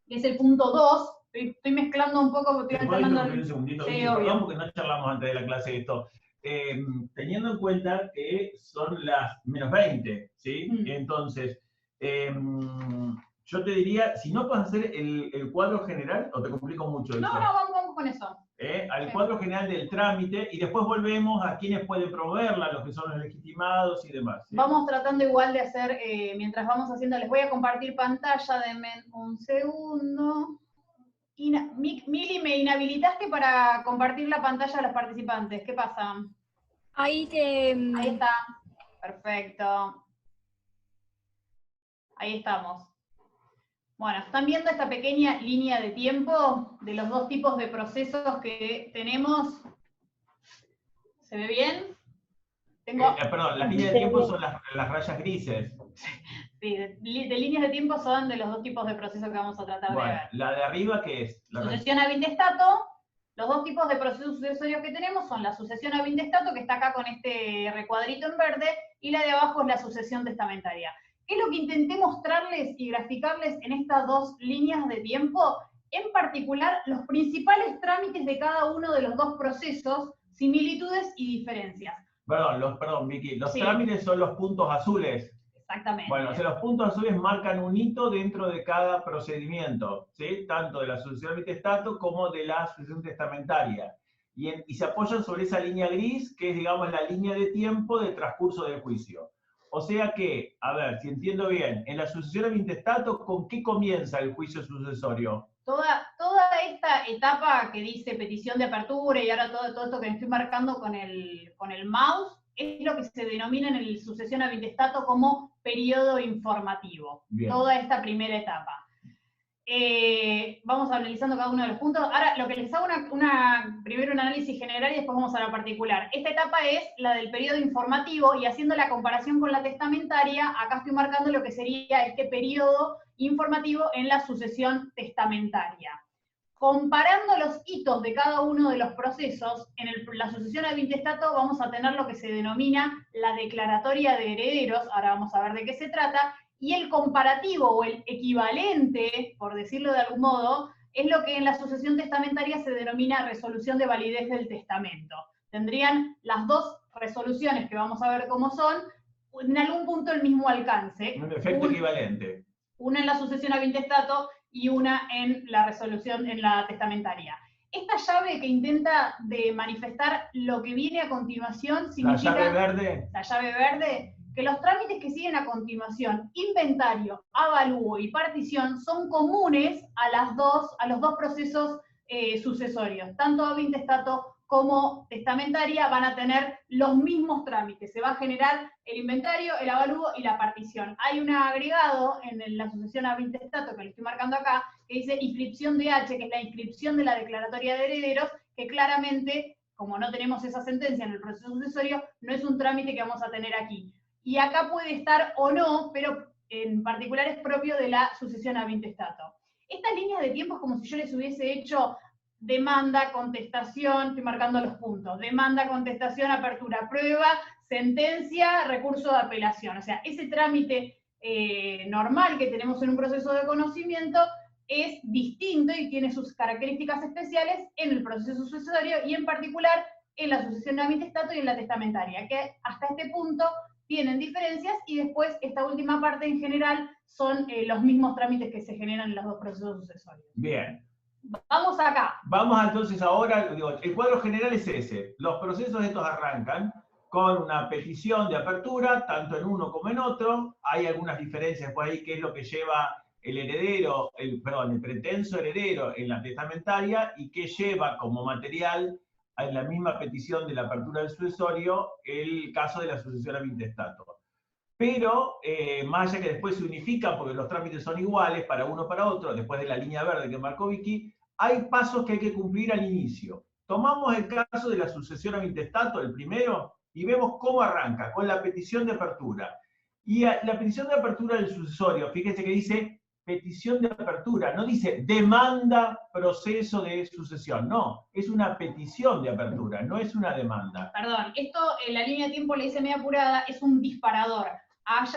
que es el punto 2. Estoy mezclando un poco porque estoy alternando. Un segundito, sí, perdón, porque no charlamos antes de la clase de esto. Teniendo en cuenta que son las menos 20, ¿sí? Entonces, yo te diría, si no puedes hacer el cuadro general, o te complico mucho eso. No, vamos con eso. Al cuadro general del trámite, y después volvemos a quienes pueden promoverla, los que son los legitimados y demás. ¿sí? Vamos tratando igual de hacer, mientras vamos haciendo, les voy a compartir pantalla, denme un segundo. Mili, me inhabilitaste para compartir la pantalla a los participantes. ¿Qué pasa? Ahí está. Perfecto. Ahí estamos. Bueno, ¿están viendo esta pequeña línea de tiempo de los dos tipos de procesos que tenemos? ¿Se ve bien? Perdón, las líneas de tiempo son las rayas grises. Sí, de líneas de tiempo son de los dos tipos de procesos que vamos a tratar de ver. La de arriba, ¿qué es? Sucesión a intestato. Los dos tipos de procesos sucesorios que tenemos son la sucesión a intestato, que está acá con este recuadrito en verde, y la de abajo es la sucesión testamentaria. ¿Qué es lo que intenté mostrarles y graficarles en estas dos líneas de tiempo? En particular, los principales trámites de cada uno de los dos procesos, similitudes y diferencias. Perdón, Vicky, los trámites son los puntos azules. Exactamente. Bueno, o sea, los puntos azules marcan un hito dentro de cada procedimiento, ¿sí? Tanto de la sucesión a intestato como de la sucesión testamentaria. Y se apoyan sobre esa línea gris, que es, digamos, la línea de tiempo de transcurso del juicio. O sea que, a ver, si entiendo bien, en la sucesión a intestato, ¿con qué comienza el juicio sucesorio? Toda esta etapa que dice petición de apertura y ahora todo esto que estoy marcando con el mouse, es lo que se denomina en el sucesión a intestato como periodo informativo. Bien. Toda esta primera etapa. Vamos analizando cada uno de los puntos. Ahora, lo que les hago primero un análisis general y después vamos a la particular. Esta etapa es la del periodo informativo y haciendo la comparación con la testamentaria, acá estoy marcando lo que sería este periodo informativo en la sucesión testamentaria. Comparando los hitos de cada uno de los procesos, en la sucesión ad intestato vamos a tener lo que se denomina la declaratoria de herederos, ahora vamos a ver de qué se trata, y el comparativo o el equivalente, por decirlo de algún modo, es lo que en la sucesión testamentaria se denomina resolución de validez del testamento. Tendrían las dos resoluciones que vamos a ver cómo son, en algún punto el mismo alcance. Un efecto equivalente. Una en la sucesión ad intestato y una en la resolución, en la testamentaria. Esta llave que intenta de manifestar lo que viene a continuación significa... La llave verde. La llave verde, que los trámites que siguen a continuación, inventario, avalúo y partición, son comunes a los dos procesos sucesorios. Tanto ab intestato como testamentaria van a tener los mismos trámites. Se va a generar el inventario, el avalúo y la partición. Hay un agregado en la sucesión ab intestato, que le estoy marcando acá, que dice inscripción de H, que es la inscripción de la declaratoria de herederos, que claramente, como no tenemos esa sentencia en el proceso sucesorio, no es un trámite que vamos a tener aquí. Y acá puede estar o no, pero en particular es propio de la sucesión ab intestato. Estas líneas de tiempo es como si yo les hubiese hecho demanda, contestación, estoy marcando los puntos, demanda, contestación, apertura, prueba, sentencia, recurso de apelación. O sea, ese trámite normal que tenemos en un proceso de conocimiento es distinto y tiene sus características especiales en el proceso sucesorio y en particular en la sucesión a mitestato y en la testamentaria, que hasta este punto tienen diferencias y después esta última parte en general son los mismos trámites que se generan en los dos procesos sucesorios. Bien. Vamos acá. Vamos entonces ahora, digo, el cuadro general es ese. Los procesos estos arrancan con una petición de apertura, tanto en uno como en otro. Hay algunas diferencias por ahí, que es lo que lleva el heredero, el pretenso heredero en la testamentaria y que lleva como material en la misma petición de la apertura del sucesorio el caso de la sucesión a intestato. Pero, más allá que después se unifican porque los trámites son iguales para uno para otro, después de la línea verde que marcó Vicky, hay pasos que hay que cumplir al inicio. Tomamos el caso de la sucesión a intestato, el primero, y vemos cómo arranca, con la petición de apertura. Y la petición de apertura del sucesorio, fíjense que dice petición de apertura, no dice demanda proceso de sucesión, no, es una petición de apertura, no es una demanda. Perdón, esto en la línea de tiempo le hice media apurada, es un disparador.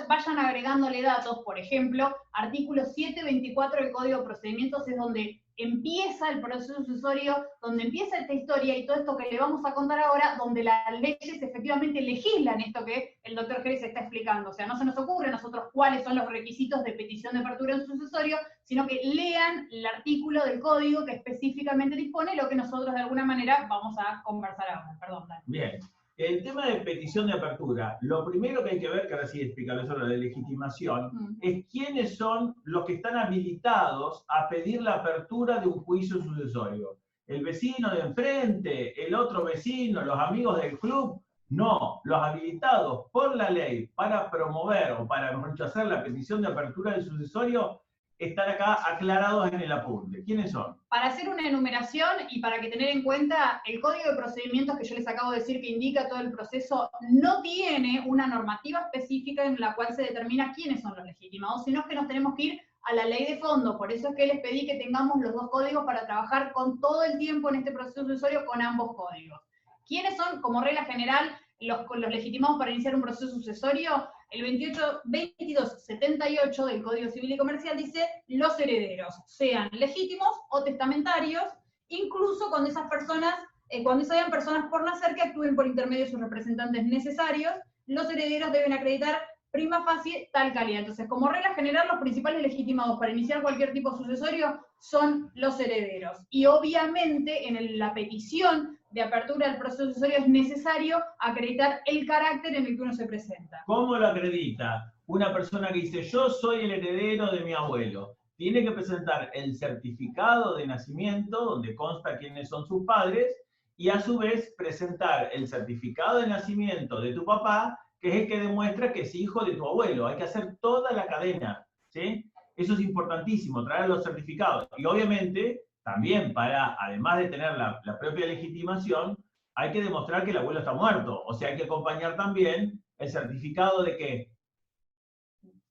Vayan agregándole datos, por ejemplo, artículo 724 del Código de Procedimientos es donde empieza el proceso sucesorio, donde empieza esta historia y todo esto que le vamos a contar ahora, donde las leyes efectivamente legislan esto que el doctor Jerez está explicando. O sea, no se nos ocurre a nosotros cuáles son los requisitos de petición de apertura en sucesorio, sino que lean el artículo del código que específicamente dispone lo que nosotros de alguna manera vamos a conversar ahora. Perdón, Dani. Bien. El tema de petición de apertura, lo primero que hay que ver, que ahora sí explicarles sobre la de legitimación, es quiénes son los que están habilitados a pedir la apertura de un juicio sucesorio. ¿El vecino de enfrente? ¿El otro vecino? ¿Los amigos del club? No, los habilitados por la ley para promover o para rechazar la petición de apertura del sucesorio están acá aclarados en el apunte. ¿Quiénes son? Para hacer una enumeración y para que tener en cuenta, el Código de Procedimientos que yo les acabo de decir que indica todo el proceso, no tiene una normativa específica en la cual se determina quiénes son los legitimados, sino que nos tenemos que ir a la ley de fondo. Por eso es que les pedí que tengamos los dos códigos para trabajar con todo el tiempo en este proceso sucesorio con ambos códigos. ¿Quiénes son, como regla general, los legitimados para iniciar un proceso sucesorio? El 2278 del Código Civil y Comercial dice los herederos, sean legítimos o testamentarios, incluso cuando esas personas, cuando sean personas por nacer que actúen por intermedio de sus representantes necesarios, los herederos deben acreditar prima facie tal calidad. Entonces, como regla general, los principales legitimados para iniciar cualquier tipo sucesorio son los herederos. Y obviamente, en la petición de apertura del proceso sucesorio es necesario acreditar el carácter en el que uno se presenta. ¿Cómo lo acredita? Una persona que dice, yo soy el heredero de mi abuelo. Tiene que presentar el certificado de nacimiento, donde consta quiénes son sus padres, y a su vez presentar el certificado de nacimiento de tu papá, que es el que demuestra que es hijo de tu abuelo. Hay que hacer toda la cadena, ¿sí? Eso es importantísimo, traer los certificados. Y obviamente, también además de tener la propia legitimación, hay que demostrar que el abuelo está muerto. O sea, hay que acompañar también el certificado de que...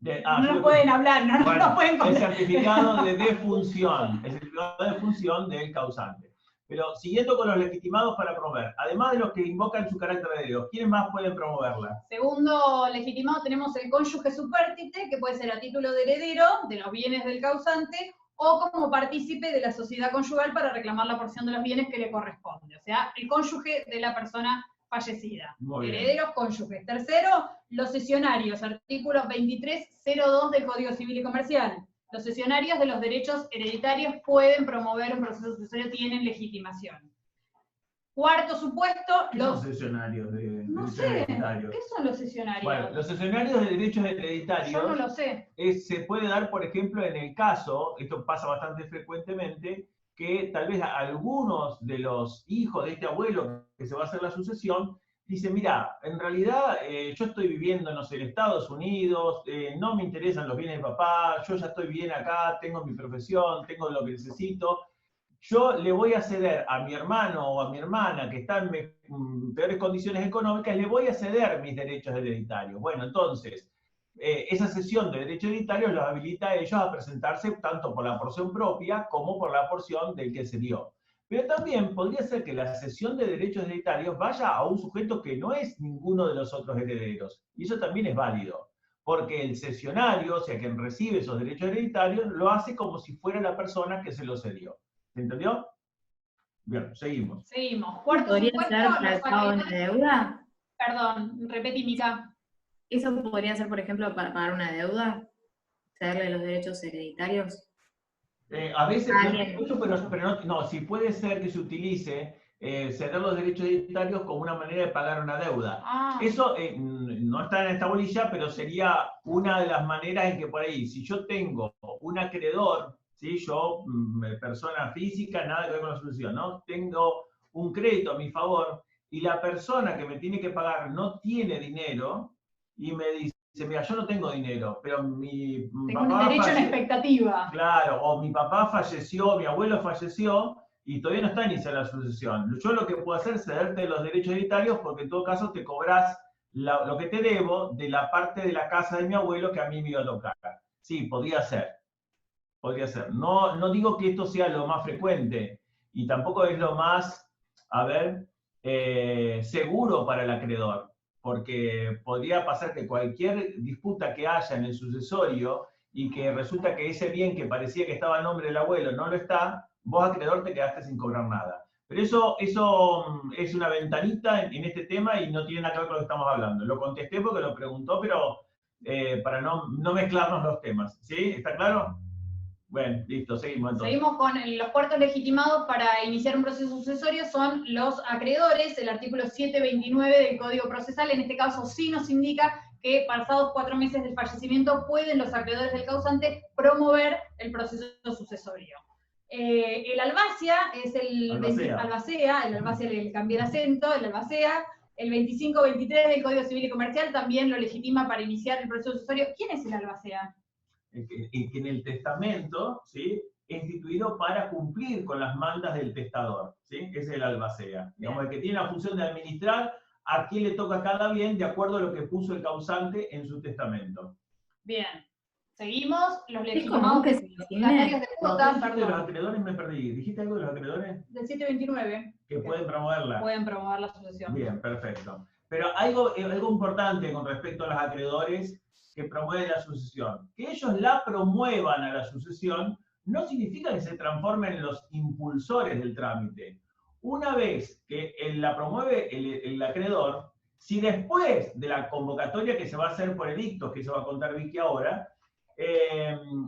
no pueden hablar, no pueden el certificado de defunción, el certificado de defunción del causante. Pero siguiendo con los legitimados para promover, además de los que invocan su carácter heredero, ¿quiénes más pueden promoverla? Segundo legitimado tenemos el cónyuge supérstite, que puede ser a título de heredero de los bienes del causante, o como partícipe de la sociedad conyugal para reclamar la porción de los bienes que le corresponde. O sea, el cónyuge de la persona fallecida. Herederos, cónyuges. Tercero, los cesionarios, artículo 2302 del Código Civil y Comercial. Los cesionarios de los derechos hereditarios pueden promover un proceso sucesorio, tienen legitimación. Cuarto supuesto, los cesionarios de derechos hereditarios. ¿Qué son los cesionarios? Bueno, los cesionarios de derechos hereditarios... Yo no lo sé. Se puede dar, por ejemplo, en el caso, esto pasa bastante frecuentemente, que tal vez algunos de los hijos de este abuelo que se va a hacer la sucesión, dicen, mira, en realidad yo estoy viviendo, no sé, en Estados Unidos, no me interesan los bienes de papá, yo ya estoy bien acá, tengo mi profesión, tengo lo que necesito, yo le voy a ceder a mi hermano o a mi hermana que está en peores condiciones económicas, le voy a ceder mis derechos hereditarios. Bueno, entonces, esa cesión de derechos hereditarios los habilita a ellos a presentarse tanto por la porción propia como por la porción del que se dio. Pero también podría ser que la cesión de derechos hereditarios vaya a un sujeto que no es ninguno de los otros herederos. Y eso también es válido. porque el cesionario, o sea, quien recibe esos derechos hereditarios, lo hace como si fuera la persona que se los cedió. ¿Se entendió? Bien, seguimos. Seguimos. Cuarto ¿Podría supuesto, ser para los el pago de una acreedores. deuda? Perdón, repetí, Mica. ¿Eso podría ser, por ejemplo, para pagar una deuda? ¿Cederle los derechos hereditarios? A veces, Alguien. no, si puede ser que se utilice ceder los derechos hereditarios como una manera de pagar una deuda. Ah, Eso no está en esta bolilla, pero sería una de las maneras en que por ahí, si yo tengo un acreedor, ¿sí? Yo, persona física, nada que ver con la sucesión, ¿no? Tengo un crédito a mi favor y la persona que me tiene que pagar no tiene dinero y me dice, mira, yo no tengo dinero, pero mi tengo un papá derecho en falleció. expectativa. Claro, o mi papá falleció, mi abuelo falleció, y todavía no está iniciada la sucesión. Yo lo que puedo hacer es cederte los derechos hereditarios porque en todo caso te cobras lo que te debo de la parte de la casa de mi abuelo que a mí me iba a tocar. Sí, podría ser. Podría ser. No digo que esto sea lo más frecuente y tampoco es lo más, seguro para el acreedor, porque podría pasar que cualquier disputa que haya en el sucesorio y que resulta que ese bien que parecía que estaba a nombre del abuelo no lo está, vos acreedor te quedaste sin cobrar nada. Pero eso es una ventanita en este tema y no tiene nada que ver con lo que estamos hablando. Lo contesté porque lo preguntó, pero para no mezclarnos los temas. ¿Sí? ¿Está claro? Bueno, listo, seguimos entonces. Seguimos con los cuartos legitimados para iniciar un proceso sucesorio, son los acreedores. El artículo 729 del Código Procesal, en este caso sí nos indica que pasados 4 meses del fallecimiento pueden los acreedores del causante promover el proceso sucesorio. El albacea es el albacea le cambié el acento, el albacea, el 2523 del Código Civil y Comercial también lo legitima para iniciar el proceso sucesorio. ¿Quién es el albacea? Que en el testamento, ¿sí? Instituido para cumplir con las mandas del testador, ¿sí? Es el albacea. Digamos, el que tiene la función de administrar a quién le toca cada bien de acuerdo a lo que puso el causante en su testamento. Bien. Seguimos, los ¿Es común legitimados que se dignatarios de cuotas, de los perdón, acreedores me perdí. ¿Dijiste algo de los acreedores? del 729, Que pueden promoverla. pueden promover la sucesión. Bien, perfecto. Pero algo importante con respecto a los acreedores que promueven la sucesión. Que ellos la promuevan a la sucesión no significa que se transformen en los impulsores del trámite. Una vez que la promueve el acreedor, si después de la convocatoria que se va a hacer por edictos, que eso va a contar Vicky ahora,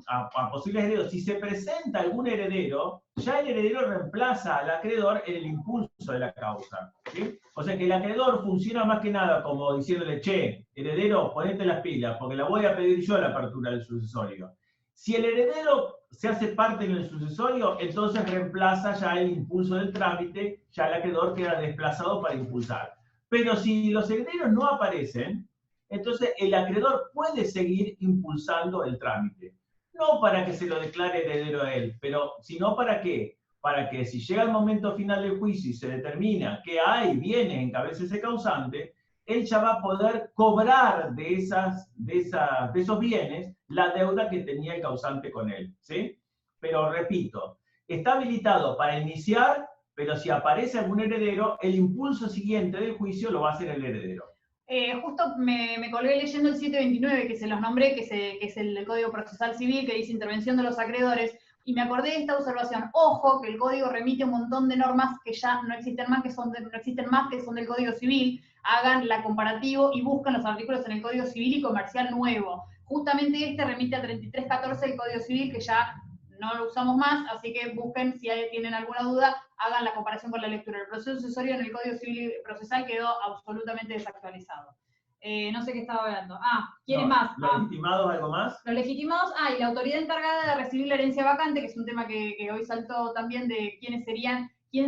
a posibles herederos, si se presenta algún heredero, ya el heredero reemplaza al acreedor en el impulso de la causa, ¿sí? O sea que el acreedor funciona más que nada como diciéndole, che, heredero, ponete las pilas, porque la voy a pedir yo a la apertura del sucesorio. Si el heredero se hace parte en el sucesorio, entonces reemplaza ya el impulso del trámite, ya el acreedor queda desplazado para impulsar. Pero si los herederos no aparecen, entonces el acreedor puede seguir impulsando el trámite. No para que se lo declare heredero a él, pero sino para qué? Para que si llega el momento final del juicio y se determina que hay bienes en cabeza de ese causante, él ya va a poder cobrar de esos bienes la deuda que tenía el causante con él, ¿sí? Pero repito, está habilitado para iniciar, pero si aparece algún heredero, el impulso siguiente del juicio lo va a hacer el heredero. Justo me colgué leyendo el 729, que se los nombré, que es el del Código Procesal Civil, que dice intervención de los acreedores, y me acordé de esta observación. Ojo, que el Código remite un montón de normas que ya no existen más, que son del Código Civil. Hagan la comparativo y buscan los artículos en el Código Civil y Comercial nuevo. Justamente este remite al 3314 del Código Civil, que ya no lo usamos más, así que busquen, si tienen alguna duda, hagan la comparación con la lectura. El proceso sucesorio en el Código Civil Procesal quedó absolutamente desactualizado. No sé qué estaba hablando. ¿Quieren más? ¿Los legitimados algo más? Los legitimados, y la autoridad encargada de recibir la herencia vacante, que es un tema que hoy saltó también de quién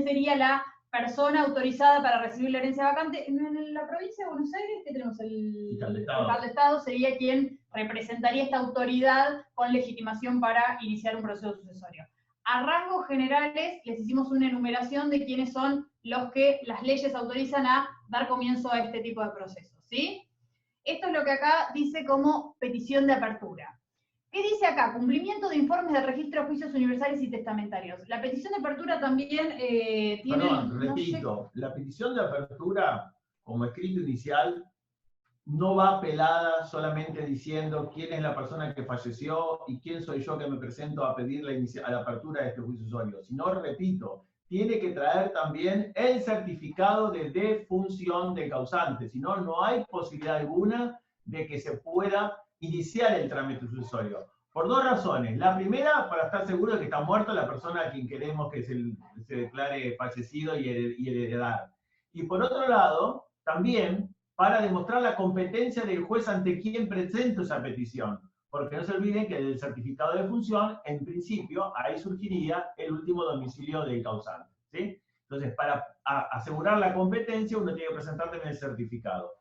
sería la persona autorizada para recibir la herencia vacante. En la provincia de Buenos Aires, que tenemos el alcalde de Estado, sería quien representaría esta autoridad con legitimación para iniciar un proceso sucesorio. A rasgos generales, les hicimos una enumeración de quiénes son los que las leyes autorizan a dar comienzo a este tipo de procesos, ¿sí? Esto es lo que acá dice como petición de apertura. ¿Qué dice acá? Cumplimiento de informes de registro de juicios universales y testamentarios. La petición de apertura también tiene... Perdón, repito, la petición de apertura como escrito inicial no va pelada solamente diciendo quién es la persona que falleció y quién soy yo que me presento a pedir la apertura de este juicio sucesorio, sino, repito, tiene que traer también el certificado de defunción del causante, si no, no hay posibilidad alguna de que se pueda iniciar el trámite sucesorio. Por dos razones. La primera, para estar seguro de que está muerta la persona a quien queremos que se declare fallecido y heredar. Y por otro lado, también para demostrar la competencia del juez ante quien presenta esa petición. Porque no se olviden que del certificado de defunción, en principio, ahí surgiría el último domicilio del causante, ¿sí? Entonces, para asegurar la competencia, uno tiene que presentar también el certificado.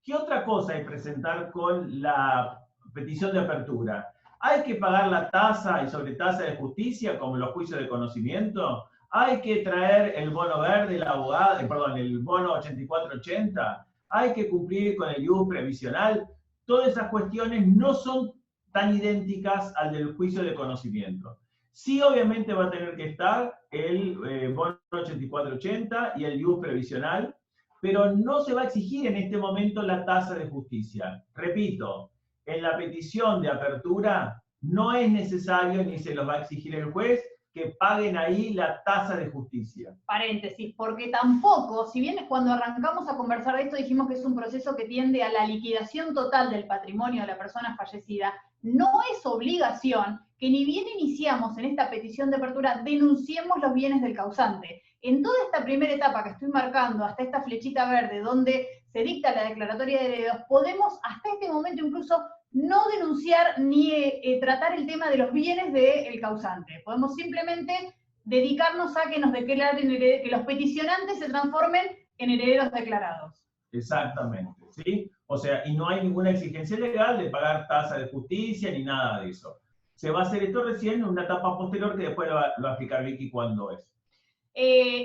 ¿Qué otra cosa hay que presentar con la petición de apertura? ¿Hay que pagar la tasa y sobretasa de justicia, como en los juicios de conocimiento? ¿Hay que traer el bono verde, el bono 8480? ¿Hay que cumplir con el ius previsional? Todas esas cuestiones no son tan idénticas al del juicio de conocimiento. Sí, obviamente va a tener que estar el bono 8480 y el ius previsional, pero no se va a exigir en este momento la tasa de justicia. Repito, en la petición de apertura no es necesario ni se los va a exigir el juez que paguen ahí la tasa de justicia. Paréntesis, porque tampoco, si bien cuando arrancamos a conversar de esto dijimos que es un proceso que tiende a la liquidación total del patrimonio de la persona fallecida, no es obligación que ni bien iniciamos en esta petición de apertura denunciemos los bienes del causante. En toda esta primera etapa que estoy marcando, hasta esta flechita verde donde se dicta la declaratoria de herederos, podemos hasta este momento incluso no denunciar ni tratar el tema de los bienes del causante. Podemos simplemente dedicarnos a que nos declaren que los peticionantes se transformen en herederos declarados. Exactamente, ¿sí? O sea, y no hay ninguna exigencia legal de pagar tasa de justicia ni nada de eso. Se va a hacer esto recién en una etapa posterior que después lo va a explicar Vicky cuándo es.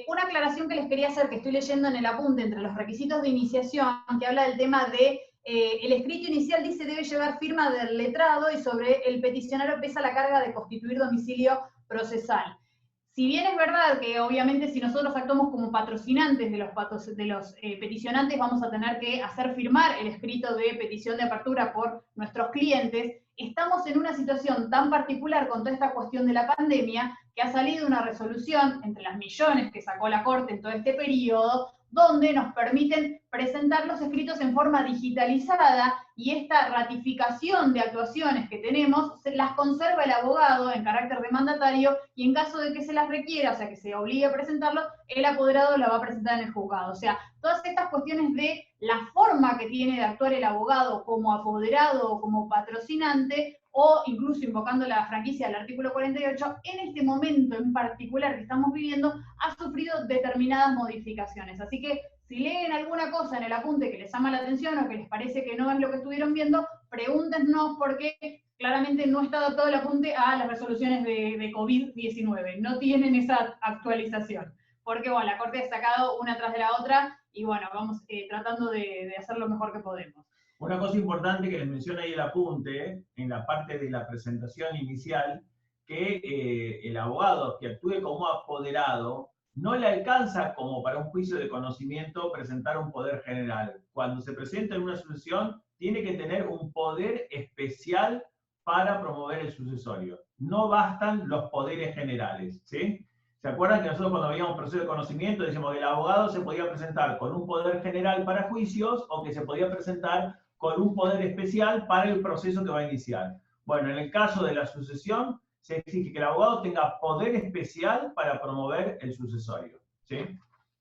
Una aclaración que les quería hacer, que estoy leyendo en el apunte entre los requisitos de iniciación, que habla del tema de el escrito inicial dice debe llevar firma del letrado y sobre el peticionario pesa la carga de constituir domicilio procesal. Si bien es verdad que obviamente si nosotros actuamos como patrocinantes de los peticionantes vamos a tener que hacer firmar el escrito de petición de apertura por nuestros clientes, estamos en una situación tan particular con toda esta cuestión de la pandemia que ha salido una resolución entre las millones que sacó la Corte en todo este periodo, donde nos permiten presentar los escritos en forma digitalizada y esta ratificación de actuaciones que tenemos las conserva el abogado en carácter de mandatario y en caso de que se las requiera, o sea que se obligue a presentarlo, el apoderado la va a presentar en el juzgado. O sea, todas estas cuestiones de la forma que tiene de actuar el abogado como apoderado o como patrocinante, o incluso invocando la franquicia del artículo 48, en este momento en particular que estamos viviendo, ha sufrido determinadas modificaciones. Así que si leen alguna cosa en el apunte que les llama la atención o que les parece que no es lo que estuvieron viendo, pregúntenos porque claramente no está adaptado el apunte a las resoluciones de COVID-19. No tienen esa actualización. Porque bueno, la Corte ha sacado una tras de la otra y bueno, vamos tratando de hacer lo mejor que podemos. Una cosa importante que les menciona ahí el apunte, en la parte de la presentación inicial, que el abogado que actúe como apoderado no le alcanza como para un juicio de conocimiento presentar un poder general. Cuando se presenta en una sucesión, tiene que tener un poder especial para promover el sucesorio. No bastan los poderes generales, ¿sí? ¿Se acuerdan que nosotros cuando veíamos proceso de conocimiento decíamos que el abogado se podía presentar con un poder general para juicios o que se podía presentar con un poder especial para el proceso que va a iniciar? Bueno, en el caso de la sucesión, se exige que el abogado tenga poder especial para promover el sucesorio, ¿sí?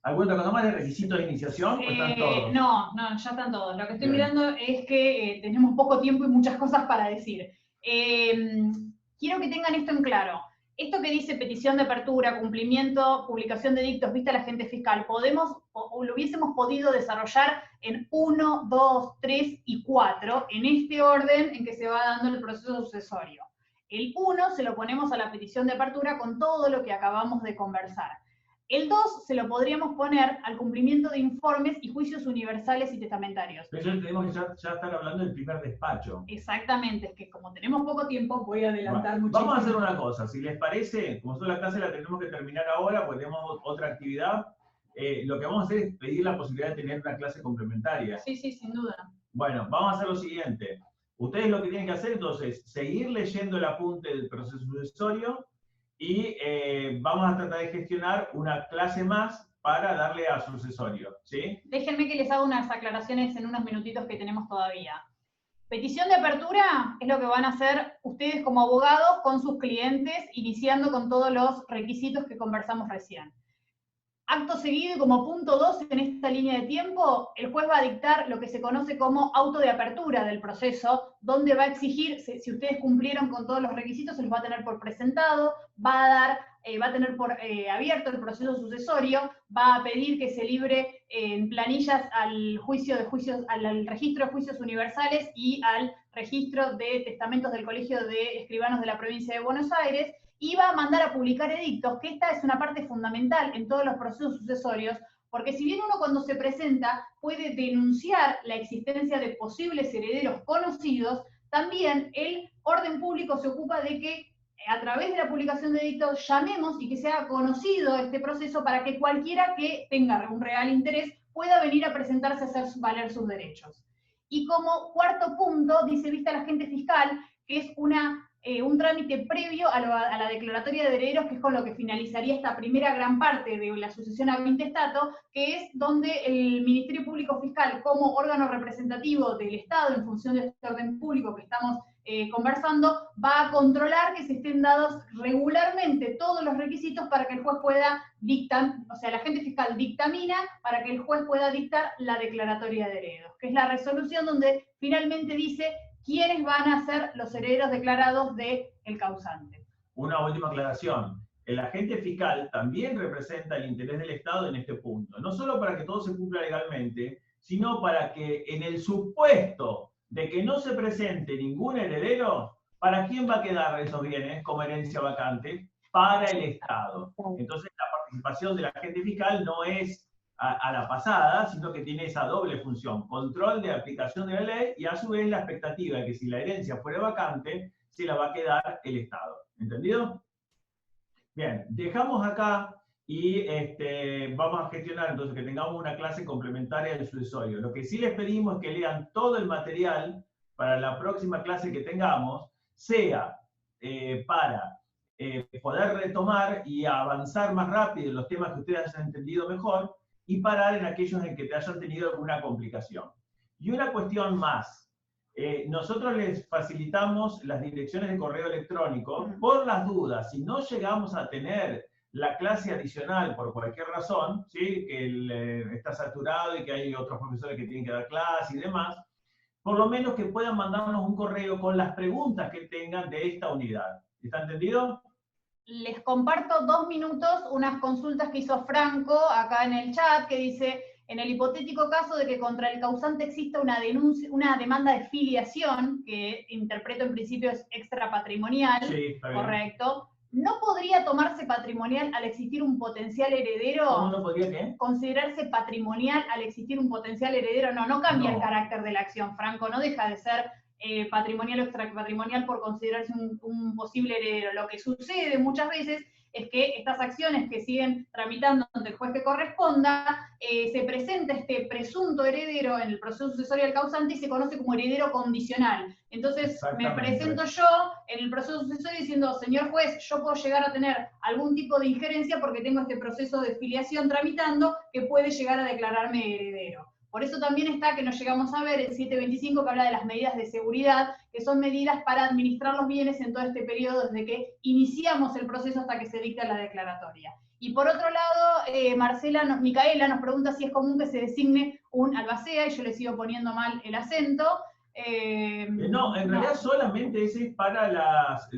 ¿Alguna cosa más de requisitos de iniciación? ¿O están todos? No, ya están todos. Lo que estoy mirando es que tenemos poco tiempo y muchas cosas para decir. Quiero que tengan esto en claro. Esto que dice petición de apertura, cumplimiento, publicación de dictos, vista al agente fiscal, lo hubiésemos podido desarrollar en 1, 2, 3 y 4, en este orden en que se va dando el proceso sucesorio. El 1 se lo ponemos a la petición de apertura con todo lo que acabamos de conversar. El 2 se lo podríamos poner al cumplimiento de informes y juicios universales y testamentarios. Pero ya tenemos que ya estar hablando del primer despacho. Exactamente, es que como tenemos poco tiempo, voy a adelantar muchísimo. Vamos a hacer una cosa, si les parece, como nosotros la clase la tenemos que terminar ahora, porque tenemos otra actividad, lo que vamos a hacer es pedir la posibilidad de tener una clase complementaria. Sí, sí, sin duda. Bueno, vamos a hacer lo siguiente. Ustedes lo que tienen que hacer entonces es seguir leyendo el apunte del proceso sucesorio y vamos a tratar de gestionar una clase más para darle a sucesorio, ¿sí? Déjenme que les haga unas aclaraciones en unos minutitos que tenemos todavía. Petición de apertura es lo que van a hacer ustedes como abogados con sus clientes, iniciando con todos los requisitos que conversamos recién. Acto seguido, y como punto 2 en esta línea de tiempo, el juez va a dictar lo que se conoce como auto de apertura del proceso, donde va a exigir, si ustedes cumplieron con todos los requisitos, se los va a tener por presentado, va a tener por abierto el proceso sucesorio, va a pedir que se libre en planillas al registro de juicios universales y al registro de testamentos del Colegio de Escribanos de la Provincia de Buenos Aires, y va a mandar a publicar edictos, que esta es una parte fundamental en todos los procesos sucesorios, porque si bien uno cuando se presenta puede denunciar la existencia de posibles herederos conocidos, también el orden público se ocupa de que a través de la publicación de edictos llamemos y que sea conocido este proceso para que cualquiera que tenga un real interés pueda venir a presentarse a hacer valer sus derechos. Y como cuarto punto, dice vista la agente fiscal, que es un trámite previo a la declaratoria de herederos, que es con lo que finalizaría esta primera gran parte de la sucesión a intestato, que es donde el Ministerio Público Fiscal, como órgano representativo del Estado en función de este orden público que estamos conversando, va a controlar que se estén dados regularmente todos los requisitos para que el juez pueda dictar, o sea, el agente fiscal dictamina para que el juez pueda dictar la declaratoria de herederos, que es la resolución donde finalmente dice quiénes van a ser los herederos declarados del causante. Una última aclaración. El agente fiscal también representa el interés del Estado en este punto. No solo para que todo se cumpla legalmente, sino para que en el supuesto de que no se presente ningún heredero, ¿para quién va a quedar esos bienes como herencia vacante? Para el Estado. Entonces la participación del agente fiscal no es a la pasada, sino que tiene esa doble función, control de aplicación de la ley y a su vez la expectativa de que si la herencia fuera vacante, se la va a quedar el Estado. ¿Entendido? Bien, dejamos acá y vamos a gestionar entonces que tengamos una clase complementaria del sucesorio. Lo que sí les pedimos es que lean todo el material para la próxima clase que tengamos, sea para poder retomar y avanzar más rápido en los temas que ustedes hayan entendido mejor, y parar en aquellos en que te hayan tenido alguna complicación. Y una cuestión más. Nosotros les facilitamos las direcciones de correo electrónico por las dudas. Si no llegamos a tener la clase adicional por cualquier razón, ¿sí? Que está saturado y que hay otros profesores que tienen que dar clase y demás, por lo menos que puedan mandarnos un correo con las preguntas que tengan de esta unidad. ¿Está entendido? Les comparto 2 minutos unas consultas que hizo Franco acá en el chat, que dice, en el hipotético caso de que contra el causante exista una demanda de filiación, que interpreto en principio es extrapatrimonial, Sí, está bien. correcto, ¿no podría tomarse patrimonial al existir un potencial heredero? ¿Cómo no podría qué? ¿Considerarse patrimonial al existir un potencial heredero? No cambia No. el carácter de la acción, Franco, no deja de ser patrimonial o extrapatrimonial por considerarse un posible heredero. Lo que sucede muchas veces es que estas acciones que siguen tramitando ante el juez que corresponda, se presenta este presunto heredero en el proceso sucesorio del causante y se conoce como heredero condicional. Entonces me presento yo en el proceso sucesorio diciendo, señor juez, yo puedo llegar a tener algún tipo de injerencia porque tengo este proceso de filiación tramitando que puede llegar a declararme heredero. Por eso también está, que nos llegamos a ver, el 725, que habla de las medidas de seguridad, que son medidas para administrar los bienes en todo este periodo desde que iniciamos el proceso hasta que se dicta la declaratoria. Y por otro lado, Micaela nos pregunta si es común que se designe un albacea, y yo le sigo poniendo mal el acento. No, en realidad solamente ese es para las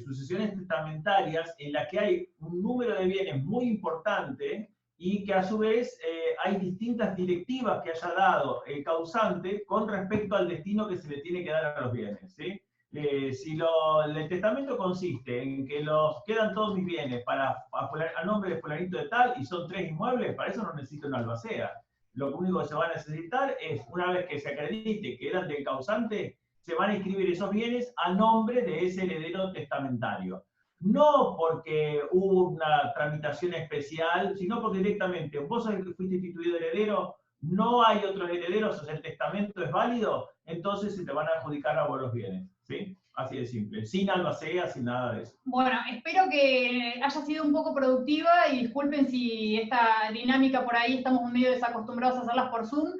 sucesiones testamentarias en las que hay un número de bienes muy importante y que a su vez hay distintas directivas que haya dado el causante con respecto al destino que se le tiene que dar a los bienes, ¿sí? Si el testamento consiste en que quedan todos mis bienes a nombre de fulanito de tal y son 3 inmuebles, para eso no necesito una albacea. Lo único que se va a necesitar es, una vez que se acredite que eran del causante, se van a inscribir esos bienes a nombre de ese heredero testamentario. no porque hubo una tramitación especial, sino porque directamente vos sos el que fuiste instituido heredero, no hay otros herederos, o sea, el testamento es válido, entonces se te van a adjudicar a vos los bienes, ¿sí? Así de simple, sin albacea, sin nada de eso. Bueno, espero que haya sido un poco productiva y disculpen si esta dinámica por ahí estamos medio desacostumbrados a hacerlas por Zoom.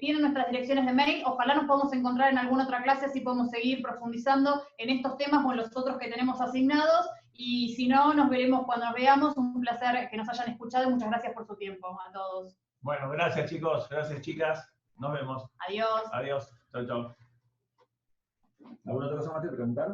Tienen nuestras direcciones de mail, ojalá nos podamos encontrar en alguna otra clase, así podemos seguir profundizando en estos temas o en los otros que tenemos asignados, y si no, nos veremos cuando nos veamos. Un placer que nos hayan escuchado y muchas gracias por su tiempo a todos. Bueno, gracias chicos, gracias chicas, nos vemos. Adiós. Adiós, chao, chao. ¿Alguna otra cosa más que preguntar?